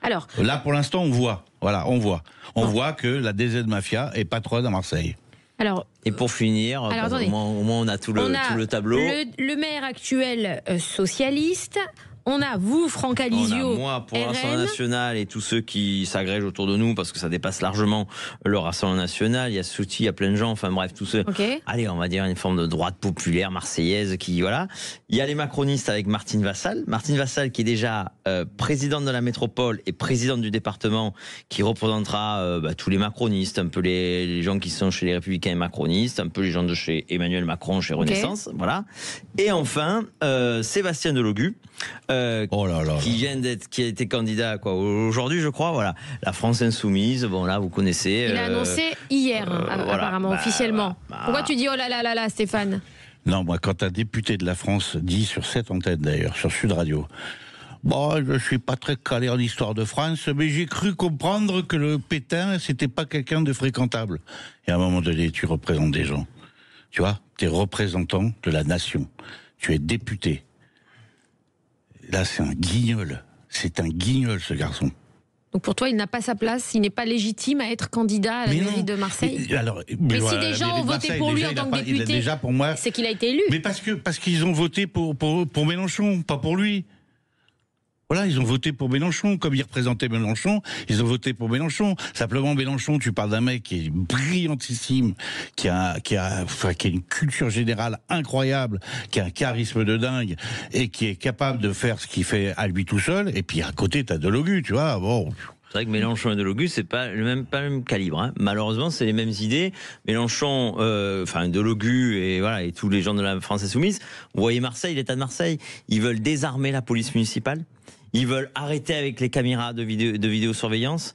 Alors, là, pour l'instant, on voit. Voilà, on voit. On voit que la DZ Mafia est patronne à Marseille. Alors, et pour finir, au moins on a tout le tableau. Le maire actuel socialiste. On a vous, Franck Alizio. On a moi pour le Rassemblement national et tous ceux qui s'agrègent autour de nous parce que ça dépasse largement le Rassemblement national. Il y a Souti, il y a plein de gens, enfin bref, tous ceux. Okay. Allez, on va dire une forme de droite populaire marseillaise qui, voilà. Il y a les macronistes avec Martine Vassal. Martine Vassal qui est déjà présidente de la métropole et présidente du département qui représentera tous les macronistes, un peu les gens qui sont chez les républicains et macronistes, un peu les gens de chez Emmanuel Macron, chez Renaissance, voilà. Et enfin, Sébastien Delogu. Qui a été candidat aujourd'hui, je crois. Voilà, la France insoumise. Bon là, vous connaissez. Il a annoncé hier, apparemment officiellement. Pourquoi tu dis oh là là là là, Stéphane? Non, moi, quand un député de la France dit sur cette antenne d'ailleurs, sur Sud Radio. Bon, je suis pas très calé en histoire de France, mais j'ai cru comprendre que le Pétain, c'était pas quelqu'un de fréquentable. Et à un moment donné, tu représentes des gens. Tu vois, tu es représentant de la nation. Tu es député. Là, c'est un guignol. C'est un guignol, ce garçon. Donc pour toi, il n'a pas sa place, il n'est pas légitime à être candidat à la mairie de Marseille. Mais si des gens ont voté pour lui en tant que député, c'est qu'il a été élu. Mais parce qu'ils ont voté pour Mélenchon, pas pour lui. Voilà, ils ont voté pour Mélenchon, comme il représentait Mélenchon, ils ont voté pour Mélenchon. Simplement, Mélenchon, tu parles d'un mec qui est brillantissime, qui a une culture générale incroyable, qui a un charisme de dingue, et qui est capable de faire ce qu'il fait à lui tout seul. Et puis à côté, t'as Delogu, tu vois, bon. C'est vrai que Mélenchon et Delogu, c'est pas le même calibre. Hein. Malheureusement, c'est les mêmes idées. Mélenchon, Delogu et tous les gens de la France insoumise. Vous voyez Marseille, l'État de Marseille, ils veulent désarmer la police municipale. Ils veulent arrêter avec les caméras de vidéosurveillance.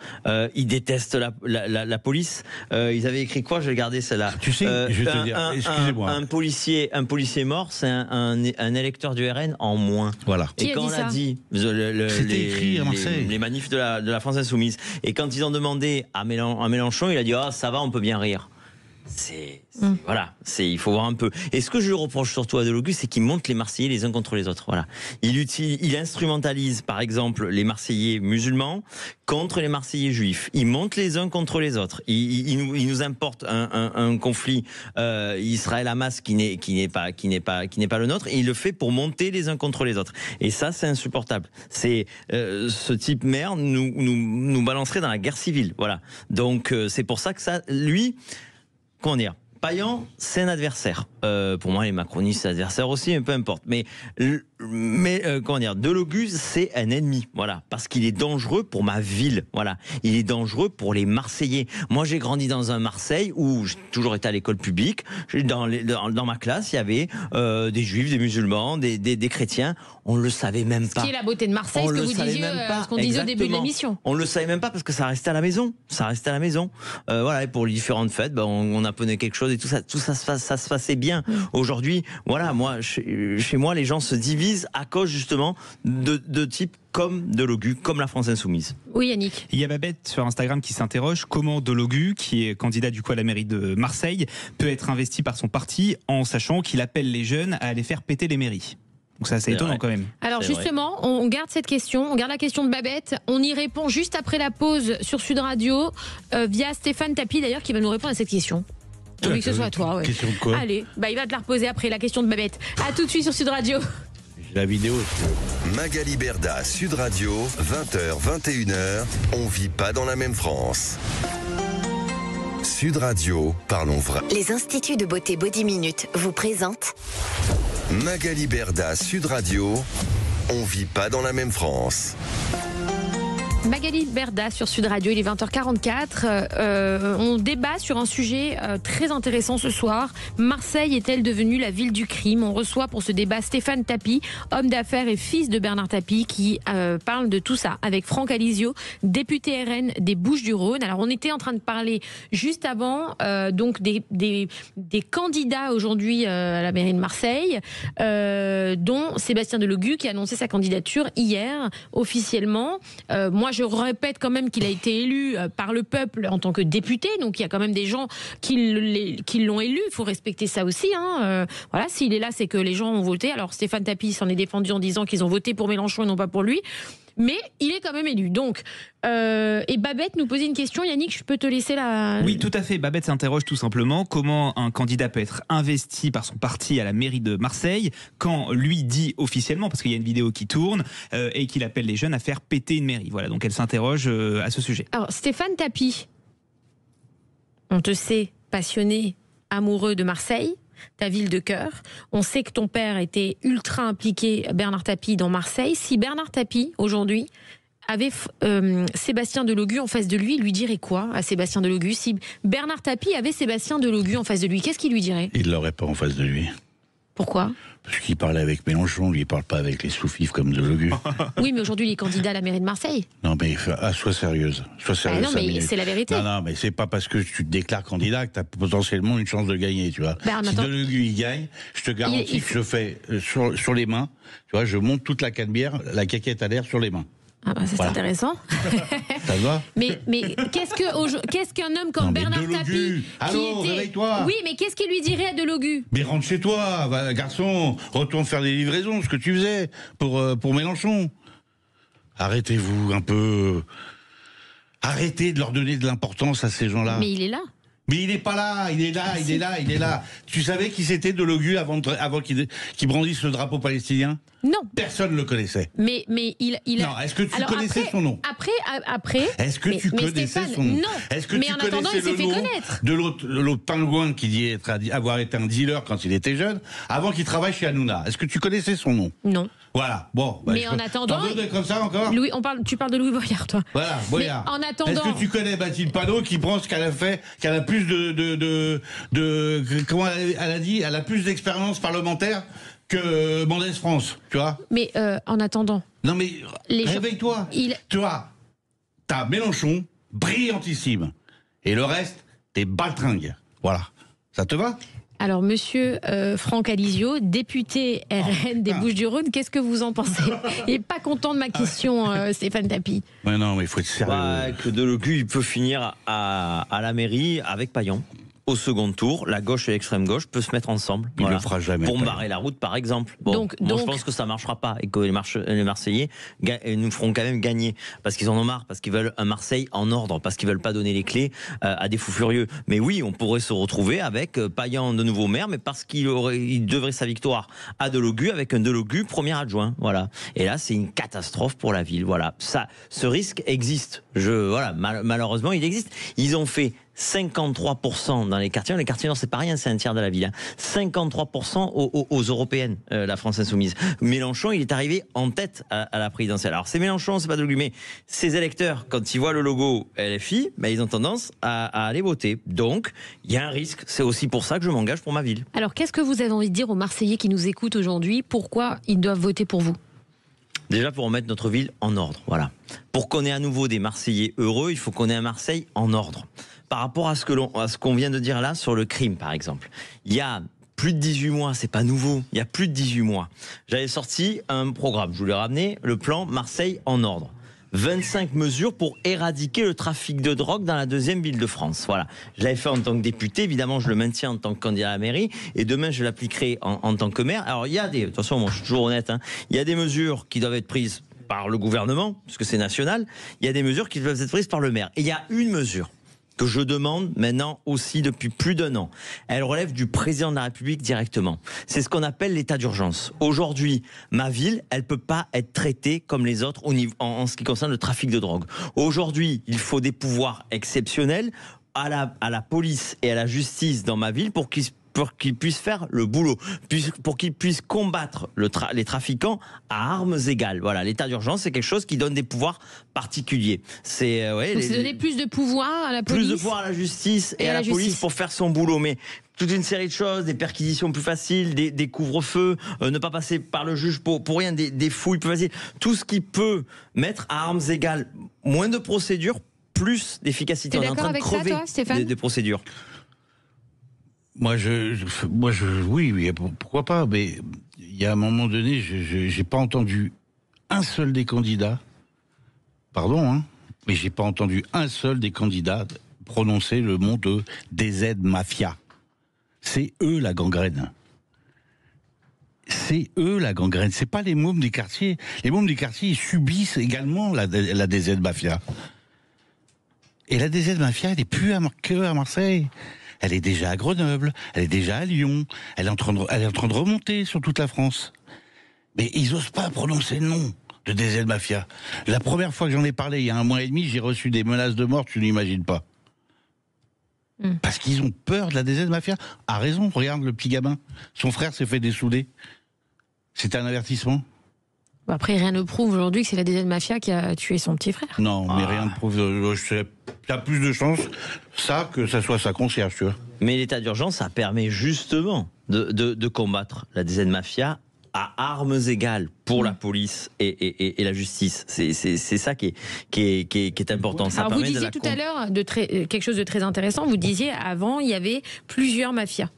Ils détestent la police. Ils avaient écrit quoi? Je vais garder celle-là. Tu sais, je vais te dire, excusez-moi. Un policier mort, c'est un électeur du RN en moins. Voilà. Et quand on a dit c'était écrit à Marseille. Les manifs de la France Insoumise, et quand ils ont demandé à Mélenchon, il a dit ça va, on peut bien rire. Voilà, il faut voir un peu. Et ce que je lui reproche surtout à Delogu, c'est qu'il monte les Marseillais les uns contre les autres. Voilà, il instrumentalise par exemple les Marseillais musulmans contre les Marseillais juifs. Il monte les uns contre les autres. Il nous importe un conflit Israël-Hamas qui n'est pas le nôtre. Et il le fait pour monter les uns contre les autres. Et ça, c'est insupportable. Ce type maire nous balancerait dans la guerre civile. Voilà. Donc c'est pour ça que ça, lui. Comment dire? Payan, c'est un adversaire. Pour moi, les macronistes, c'est un adversaire aussi, mais peu importe. Mais comment dire? Delogu, c'est un ennemi. Voilà. Parce qu'il est dangereux pour ma ville. Voilà. Il est dangereux pour les Marseillais. Moi, j'ai grandi dans un Marseille où j'ai toujours été à l'école publique. Dans ma classe, il y avait des juifs, des musulmans, des chrétiens. On le savait même pas. Ce qui est la beauté de Marseille, ce que vous disiez, ce qu'on disait au début de l'émission. On le savait même pas parce que ça restait à la maison. Voilà. Et pour les différentes fêtes, on apprenait quelque chose et tout ça se passait bien. Aujourd'hui, voilà, moi, chez moi, les gens se divisent à cause justement de types comme Delogu, comme la France Insoumise. Oui, Yannick. Il y a Babette sur Instagram qui s'interroge comment Delogu, qui est candidat du coup à la mairie de Marseille, peut être investi par son parti en sachant qu'il appelle les jeunes à aller faire péter les mairies. Donc c'est assez étonnant quand même. Alors justement, on garde cette question, on garde la question de Babette, on y répond juste après la pause sur Sud Radio, via Stéphane Tapi d'ailleurs qui va nous répondre à cette question. J'ai envie que ce soit toi. Ouais. Question de quoi? Allez, il va te la reposer après, la question de Babette. À tout de suite sur Sud Radio. J'ai la vidéo. Magali Berda, Sud Radio, 20h, 21h. On vit pas dans la même France. Sud Radio, parlons vrai. Les instituts de beauté Body Minute vous présentent Magali Berda, Sud Radio. On vit pas dans la même France. Magali Berda sur Sud Radio, il est 20h44. On débat sur un sujet très intéressant ce soir. Marseille est-elle devenue la ville du crime? On reçoit pour ce débat Stéphane Tapi, homme d'affaires et fils de Bernard Tapie, qui parle de tout ça avec Franck Alizio, député RN des Bouches-du-Rhône. Alors on était en train de parler juste avant donc des candidats aujourd'hui à la mairie de Marseille, dont Sébastien Delogu qui a annoncé sa candidature hier officiellement. Moi je répète quand même qu'il a été élu par le peuple en tant que député, donc il y a quand même des gens qui l'ont élu, il faut respecter ça aussi. Voilà, s'il est là, c'est que les gens ont voté. Alors Stéphane Tapi s'en est défendu en disant qu'ils ont voté pour Mélenchon et non pas pour lui. Mais il est quand même élu. Donc, et Babette nous posait une question. Yannick, je peux te laisser la... Oui, tout à fait. Babette s'interroge tout simplement comment un candidat peut être investi par son parti à la mairie de Marseille quand lui dit officiellement, parce qu'il y a une vidéo qui tourne, et qu'il appelle les jeunes à faire péter une mairie. Voilà, donc elle s'interroge à ce sujet. Alors, Stéphane Tapi, on te sait passionné, amoureux de Marseille, ta ville de cœur. On sait que ton père était ultra impliqué, Bernard Tapie, dans Marseille. Si Bernard Tapie, aujourd'hui, avait Sébastien Delogu en face de lui, il lui dirait quoi à Sébastien Delogu? Si Bernard Tapie avait Sébastien Delogu en face de lui, qu'est-ce qu'il lui dirait? Il ne l'aurait pas en face de lui. Pourquoi? Parce qu'il parlait avec Mélenchon, lui il parle pas avec les sous-fifs comme Delogu. Oui, mais aujourd'hui il est candidat à la mairie de Marseille. Non mais sois sérieuse. Non mais c'est la vérité. Non mais c'est pas parce que tu te déclares candidat que tu as potentiellement une chance de gagner, tu vois. Si Delogu il gagne, je te garantis que je fais sur les mains, tu vois, je monte toute la canebière, la caquette à l'air sur les mains. Ah bah c'est intéressant. Ça va? Mais qu'est-ce qu'un homme comme Bernard Tapie Allô, réveille-toi. Oui, mais qu'est-ce qu'il lui dirait à Delogu? Mais rentre chez toi, garçon, retourne faire des livraisons, ce que tu faisais pour Mélenchon. Arrêtez-vous un peu. Arrêtez de leur donner de l'importance à ces gens-là. Mais il est là. Mais il n'est pas là, il est là. Tu savais qui c'était Delogu avant qu'il brandisse le drapeau palestinien? Non. Personne ne le connaissait. Mais il a... Non, est-ce que tu connaissais son nom? Après... Est-ce que tu connaissais son nom? Non. Est-ce que mais tu en attendant, il s'est fait connaître. De l'autre pingouin qui dit avoir été un dealer quand il était jeune, avant qu'il travaille chez Hanouna? Est-ce que tu connaissais son nom? Non. Voilà, bon. Mais en attendant... T'en veux comme ça encore? Tu parles de Louis Boyard, toi. Voilà, Boyard. Mais en attendant... Est-ce que tu connais Mathilde Panot qui pense qu'elle a plus comment elle a dit, elle a plus d'expérience parlementaire que Mendès France, tu vois. Mais en attendant... Non mais, réveille-toi. Tu vois, t'as Mélenchon, brillantissime. Et le reste, t'es baltringue. Voilà. Ça te va ? Alors, monsieur Franck Alizio, député RN des Bouches-du-Rhône, qu'est-ce que vous en pensez ? Il n'est pas content de ma question, Stéphane Tapi. Ouais, non, mais il faut être sérieux. Que Delogu, il peut finir à la mairie avec Payan. Au second tour, la gauche et l'extrême gauche peuvent se mettre ensemble. Il le fera jamais. Pour me barrer la route, par exemple. Bon, donc, je pense que ça ne marchera pas et que les Marseillais nous feront quand même gagner. Parce qu'ils en ont marre, parce qu'ils veulent un Marseille en ordre, parce qu'ils ne veulent pas donner les clés à des fous furieux. Mais oui, on pourrait se retrouver avec Payan de nouveau maire, mais parce qu'il devrait sa victoire à Delogu, avec un Delogu premier adjoint. Voilà. Et là, c'est une catastrophe pour la ville. Voilà. Ce risque existe. Malheureusement, il existe. Ils ont fait 53% dans les quartiers. Les quartiers nord, c'est pas rien, c'est un tiers de la ville. 53% aux européennes, la France insoumise. Mélenchon, il est arrivé en tête à la présidentielle. Alors c'est Mélenchon, c'est pas Delogu, mais ces électeurs, quand ils voient le logo LFI, ils ont tendance à aller voter. Donc, il y a un risque. C'est aussi pour ça que je m'engage pour ma ville. Alors, qu'est-ce que vous avez envie de dire aux Marseillais qui nous écoutent aujourd'hui ? Pourquoi ils doivent voter pour vous ? Déjà pour remettre notre ville en ordre, voilà. Pour qu'on ait à nouveau des Marseillais heureux, il faut qu'on ait un Marseille en ordre. Par rapport à ce qu'on vient de dire là sur le crime, par exemple. Il y a plus de 18 mois, c'est pas nouveau, il y a plus de 18 mois, j'avais sorti un programme, je vous l'ai ramené, le plan Marseille en ordre. 25 mesures pour éradiquer le trafic de drogue dans la deuxième ville de France. Voilà. Je l'avais fait en tant que député, évidemment, je le maintiens en tant que candidat à la mairie, et demain, je l'appliquerai en tant que maire. Alors, il y a de toute façon, moi, je suis toujours honnête, il y a des mesures qui doivent être prises par le gouvernement, puisque c'est national, il y a des mesures qui doivent être prises par le maire. Et il y a une mesure que je demande maintenant aussi depuis plus d'1 an. Elle relève du président de la République directement. C'est ce qu'on appelle l'état d'urgence. Aujourd'hui, ma ville, elle peut pas être traitée comme les autres en ce qui concerne le trafic de drogue. Aujourd'hui, il faut des pouvoirs exceptionnels à la police et à la justice dans ma ville pour qu'ils puissent faire le boulot, pour qu'ils puissent combattre les trafiquants à armes égales. Voilà, l'état d'urgence, c'est quelque chose qui donne des pouvoirs particuliers. Donc c'est donner plus de pouvoir à la police, plus de pouvoir à la justice et à la police pour faire son boulot. Mais toute une série de choses, des perquisitions plus faciles, des couvre-feux, ne pas passer par le juge pour rien, des fouilles plus faciles. Tout ce qui peut mettre à armes égales moins de procédures, plus d'efficacité. On est en train de crever des procédures. Moi, oui, pourquoi pas, mais il y a un moment donné, j'ai pas entendu un seul des candidats, mais j'ai pas entendu un seul des candidats prononcer le mot de DZ Mafia. C'est eux la gangrène. C'est eux la gangrène, c'est pas les mômes des quartiers. Les mômes des quartiers, ils subissent également la DZ Mafia. Et la DZ Mafia, elle est plus que à Marseille. Elle est déjà à Grenoble, elle est déjà à Lyon, elle est en train de remonter sur toute la France. Mais ils osent pas prononcer le nom de DZ Mafia. La première fois que j'en ai parlé, il y a 1 mois et demi, j'ai reçu des menaces de mort, tu n'imagines pas. Parce qu'ils ont peur de la DZ Mafia. A raison, regarde le petit gamin. Son frère s'est fait dessouder. C'était un avertissement. Après, rien ne prouve aujourd'hui que c'est la DZ Mafia qui a tué son petit frère. Non, mais rien ne prouve. Tu as plus de chance que ça soit sa concierge, tu vois. Mais l'état d'urgence, ça permet justement de combattre la DZ Mafia à armes égales pour la police et la justice. C'est ça qui est important. Ça Alors vous disiez tout à l'heure quelque chose de très intéressant. Vous disiez avant, il y avait plusieurs mafias.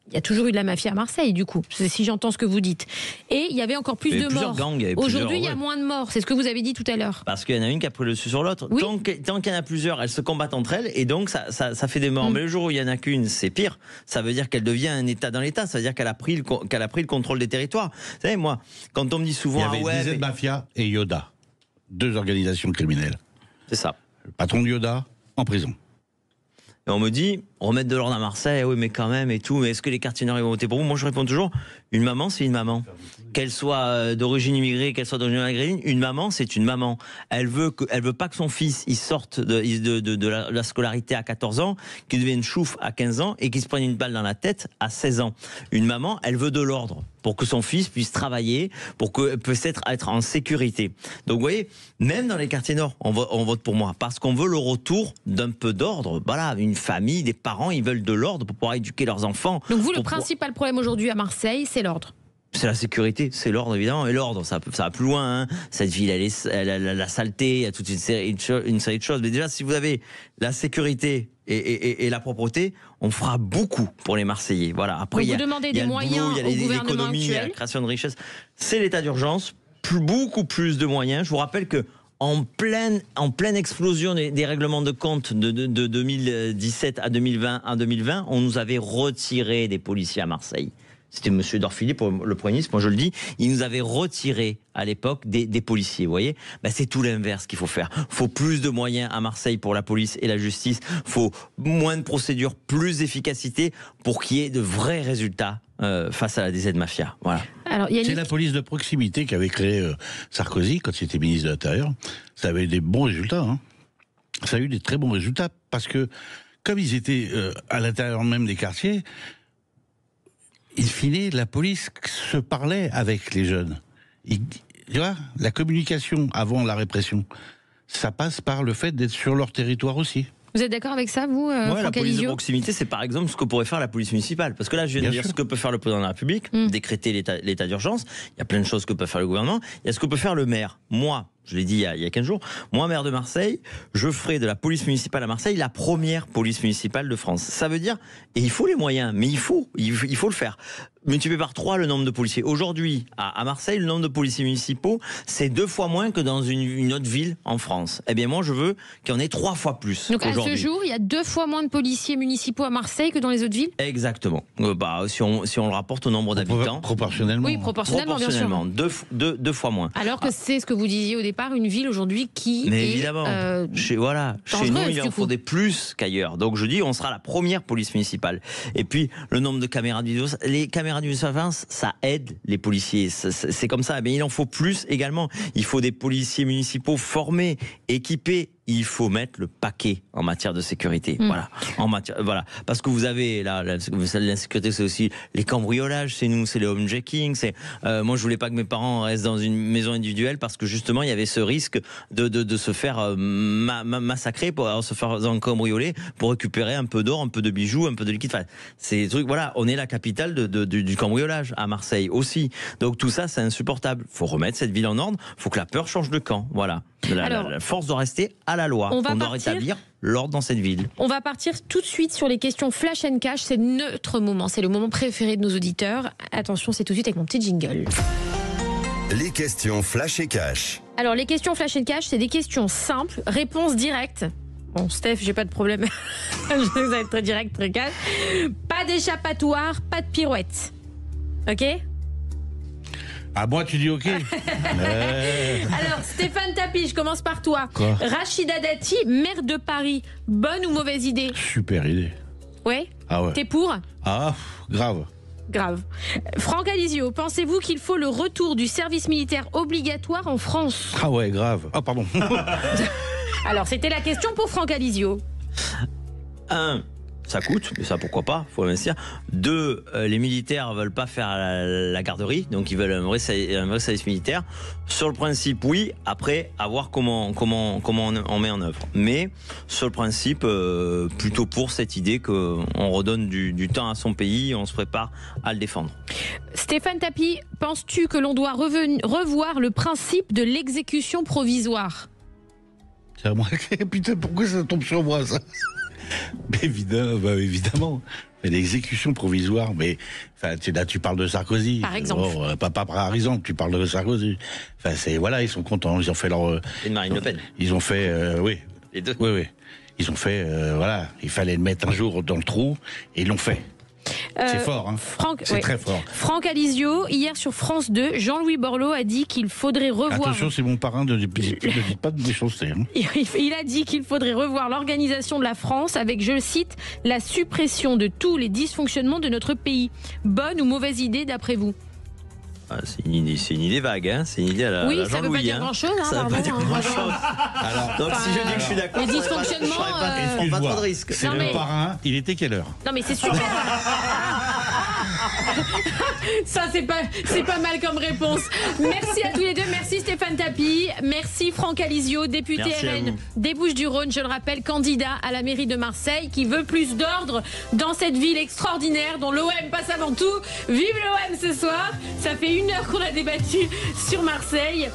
Il y a toujours eu de la mafia à Marseille, du coup, si j'entends ce que vous dites. Et il y avait encore plus de morts. Aujourd'hui, il y a moins de morts. C'est ce que vous avez dit tout à l'heure. Parce qu'il y en a une qui a pris le dessus sur l'autre. Oui. Tant qu'il y en a plusieurs, elles se combattent entre elles et donc ça fait des morts. Mais le jour où il y en a qu'une, c'est pire. Ça veut dire qu'elle devient un État dans l'État. Ça veut dire qu'elle a pris le contrôle des territoires. Vous savez, moi, quand on me dit souvent... Il y avait DZ Mafia et Yoda. 2 organisations criminelles. C'est ça. Le patron de Yoda, en prison. Et on me dit, remettre de l'ordre à Marseille, oui, mais quand même, et tout. Mais est-ce que les quartiers nord vont voter pour vous ? Moi, je réponds toujours, une maman, c'est une maman. Qu'elle soit d'origine immigrée, qu'elle soit d'origine maghrébine, une maman, c'est une maman. Elle veut pas que son fils, il sorte de la scolarité à 14 ans, qu'il devienne chouf à 15 ans, et qu'il se prenne une balle dans la tête à 16 ans. Une maman, elle veut de l'ordre, pour que son fils puisse travailler, pour que puisse être en sécurité. Donc, vous voyez, même dans les quartiers nord, on vote pour moi, parce qu'on veut le retour d'un peu d'ordre. Voilà, une famille, des parents, ils veulent de l'ordre pour pouvoir éduquer leurs enfants. Donc vous, le principal problème aujourd'hui à Marseille, c'est l'ordre. C'est la sécurité, c'est l'ordre évidemment, et l'ordre ça va plus loin. Hein. Cette ville, elle a la saleté, il y a toute une série de choses. Mais déjà, si vous avez la sécurité et la propreté, on fera beaucoup pour les Marseillais. Voilà. Après, vous demandez des moyens au gouvernement actuel. Il y a la création de richesse. C'est l'état d'urgence, beaucoup plus de moyens. Je vous rappelle que en pleine explosion des règlements de compte de 2017 à 2020, on nous avait retiré des policiers à Marseille. C'était M. Dorfili, le Premier ministre, moi je le dis, il nous avait retiré à l'époque des policiers, vous voyez. C'est tout l'inverse qu'il faut faire. Il faut plus de moyens à Marseille pour la police et la justice, il faut moins de procédures, plus d'efficacité pour qu'il y ait de vrais résultats face à la DZ Mafia. Voilà. Alors, c'est la police de proximité qu'avait créé Sarkozy quand il était ministre de l'Intérieur. Ça avait des bons résultats. Hein. Ça a eu des très bons résultats parce que, comme ils étaient à l'intérieur même des quartiers, in fine, la police se parlait avec les jeunes. Tu vois, la communication avant la répression, ça passe par le fait d'être sur leur territoire aussi. Vous êtes d'accord avec ça, vous, Franck la police de Alizio ? proximité, c'est par exemple ce que pourrait faire la police municipale. Parce que là, je viens de dire ce que peut faire le président de la République, décréter l'état d'urgence. Il y a plein de choses que peut faire le gouvernement. Il y a ce que peut faire le maire. Moi, je l'ai dit il y a 15 jours, moi, maire de Marseille, je ferai de la police municipale à Marseille la première police municipale de France. Ça veut dire, et il faut les moyens, mais il faut le faire. Multiplié par 3 le nombre de policiers. Aujourd'hui, à Marseille, le nombre de policiers municipaux, c'est 2 fois moins que dans une autre ville en France. Eh bien, moi, je veux qu'il y en ait 3 fois plus. Donc, à ce jour, il y a 2 fois moins de policiers municipaux à Marseille que dans les autres villes ? Exactement. Si on le rapporte au nombre d'habitants. Proportionnellement. Oui, proportionnellement, bien sûr. 2 fois moins. Alors que c'est ce que vous disiez au départ, une ville aujourd'hui qui mais est évidemment, chez nous, il en faudrait plus qu'ailleurs. Donc je dis, on sera la première police municipale. Et puis, le nombre de caméras de vidéo, les caméras de vidéosurveillance, ça aide les policiers. C'est comme ça. Mais il en faut plus également. Il faut des policiers municipaux formés, équipés. Il faut mettre le paquet en matière de sécurité. Voilà. Parce que vous avez là, l'insécurité, c'est aussi les cambriolages, c'est le homejacking. Moi, je voulais pas que mes parents restent dans une maison individuelle parce que justement, il y avait ce risque de se faire massacrer, pour se faire cambrioler, pour récupérer un peu d'or, un peu de bijoux, un peu de liquide. Enfin, c'est des trucs. Voilà, on est la capitale du cambriolage à Marseille aussi. Donc tout ça, c'est insupportable. Faut remettre cette ville en ordre. Faut que la peur change de camp. Voilà. La force doit rester à la loi. On doit rétablir l'ordre dans cette ville. On va partir tout de suite sur les questions flash and cash. C'est notre moment, c'est le moment préféré de nos auditeurs. Attention, c'est tout de suite avec mon petit jingle. Les questions flash et cash. Alors, les questions flash and cash, c'est des questions simples, réponse directe. Bon, Steph, j'ai pas de problème. Je sais que ça va être très direct, très cash. Pas d'échappatoire, pas de pirouette. Ok ? Ah, moi, tu dis OK. Alors, Stéphane Tapi, je commence par toi. Quoi ? Rachida Dati, maire de Paris, bonne ou mauvaise idée ? Super idée. Ouais ? Ah ouais. T'es pour ? Ah, grave. Grave. Franck Alizio, pensez-vous qu'il faut le retour du service militaire obligatoire en France ? Ah ouais, grave. Ah, pardon. Alors, c'était la question pour Franck Alizio. 1. Ça coûte, mais ça pourquoi pas, faut investir. 2, les militaires veulent pas faire la garderie, donc ils veulent un vrai service militaire. Sur le principe, oui. Après, à voir comment on met en œuvre. Mais sur le principe, plutôt pour cette idée qu'on redonne du temps à son pays, et on se prépare à le défendre. Stéphane Tapi, penses-tu que l'on doit revoir le principe de l'exécution provisoire ? C'est à moi. Putain, pourquoi ça tombe sur moi, ça ? Évidemment. Mais l'exécution provisoire, mais là tu parles de Sarkozy. Par exemple. Pas par exemple, tu parles de Sarkozy. Ils sont contents, ils ont fait leur. Et de Marine Le Pen. Ils ont fait, oui. Les deux. Oui. Ils ont fait, il fallait le mettre un jour dans le trou, et ils l'ont fait. C'est fort, hein. C'est très fort. Franck Alizio, hier sur France 2, Jean-Louis Borloo a dit qu'il faudrait revoir... Attention, c'est mon parrain, ne dites pas de méchanceté. Hein. Il a dit qu'il faudrait revoir l'organisation de la France avec, je cite, la suppression de tous les dysfonctionnements de notre pays. Bonne ou mauvaise idée d'après vous ? C'est une idée vague, hein. C'est une idée à la oui, Jean-Louis. Ça veut pas dire grand-chose. Ça veut pas dire grand-chose. Donc si je dis que je suis d'accord, les dysfonctionnements, pas trop de risques. C'est le parrain, il était quelle heure ? Non mais c'est super. Ça, c'est pas mal comme réponse. Merci à tous les deux. Merci Stéphane Tapi. Merci Franck Alizio, député RN des Bouches-du-Rhône. Je le rappelle, candidat à la mairie de Marseille, qui veut plus d'ordre dans cette ville extraordinaire dont l'OM passe avant tout. Vive l'OM ce soir. Ça fait 1 heure qu'on a débattu sur Marseille.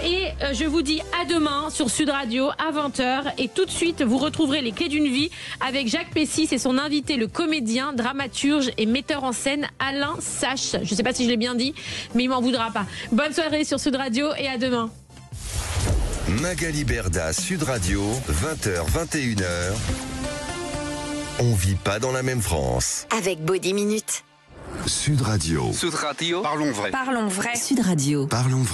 Et je vous dis à demain sur Sud Radio à 20h. Et tout de suite, vous retrouverez les clés d'une vie avec Jacques Pessis et son invité, le comédien, dramaturge et metteur en scène Alain Sachs. Je ne sais pas si je l'ai bien dit, mais il m'en voudra pas. Bonne soirée sur Sud Radio et à demain. Magali Berda, Sud Radio, 20h, 21h. On vit pas dans la même France. Avec Body Minute. Sud Radio. Sud Radio. Parlons vrai. Parlons vrai. Sud Radio. Parlons vrai.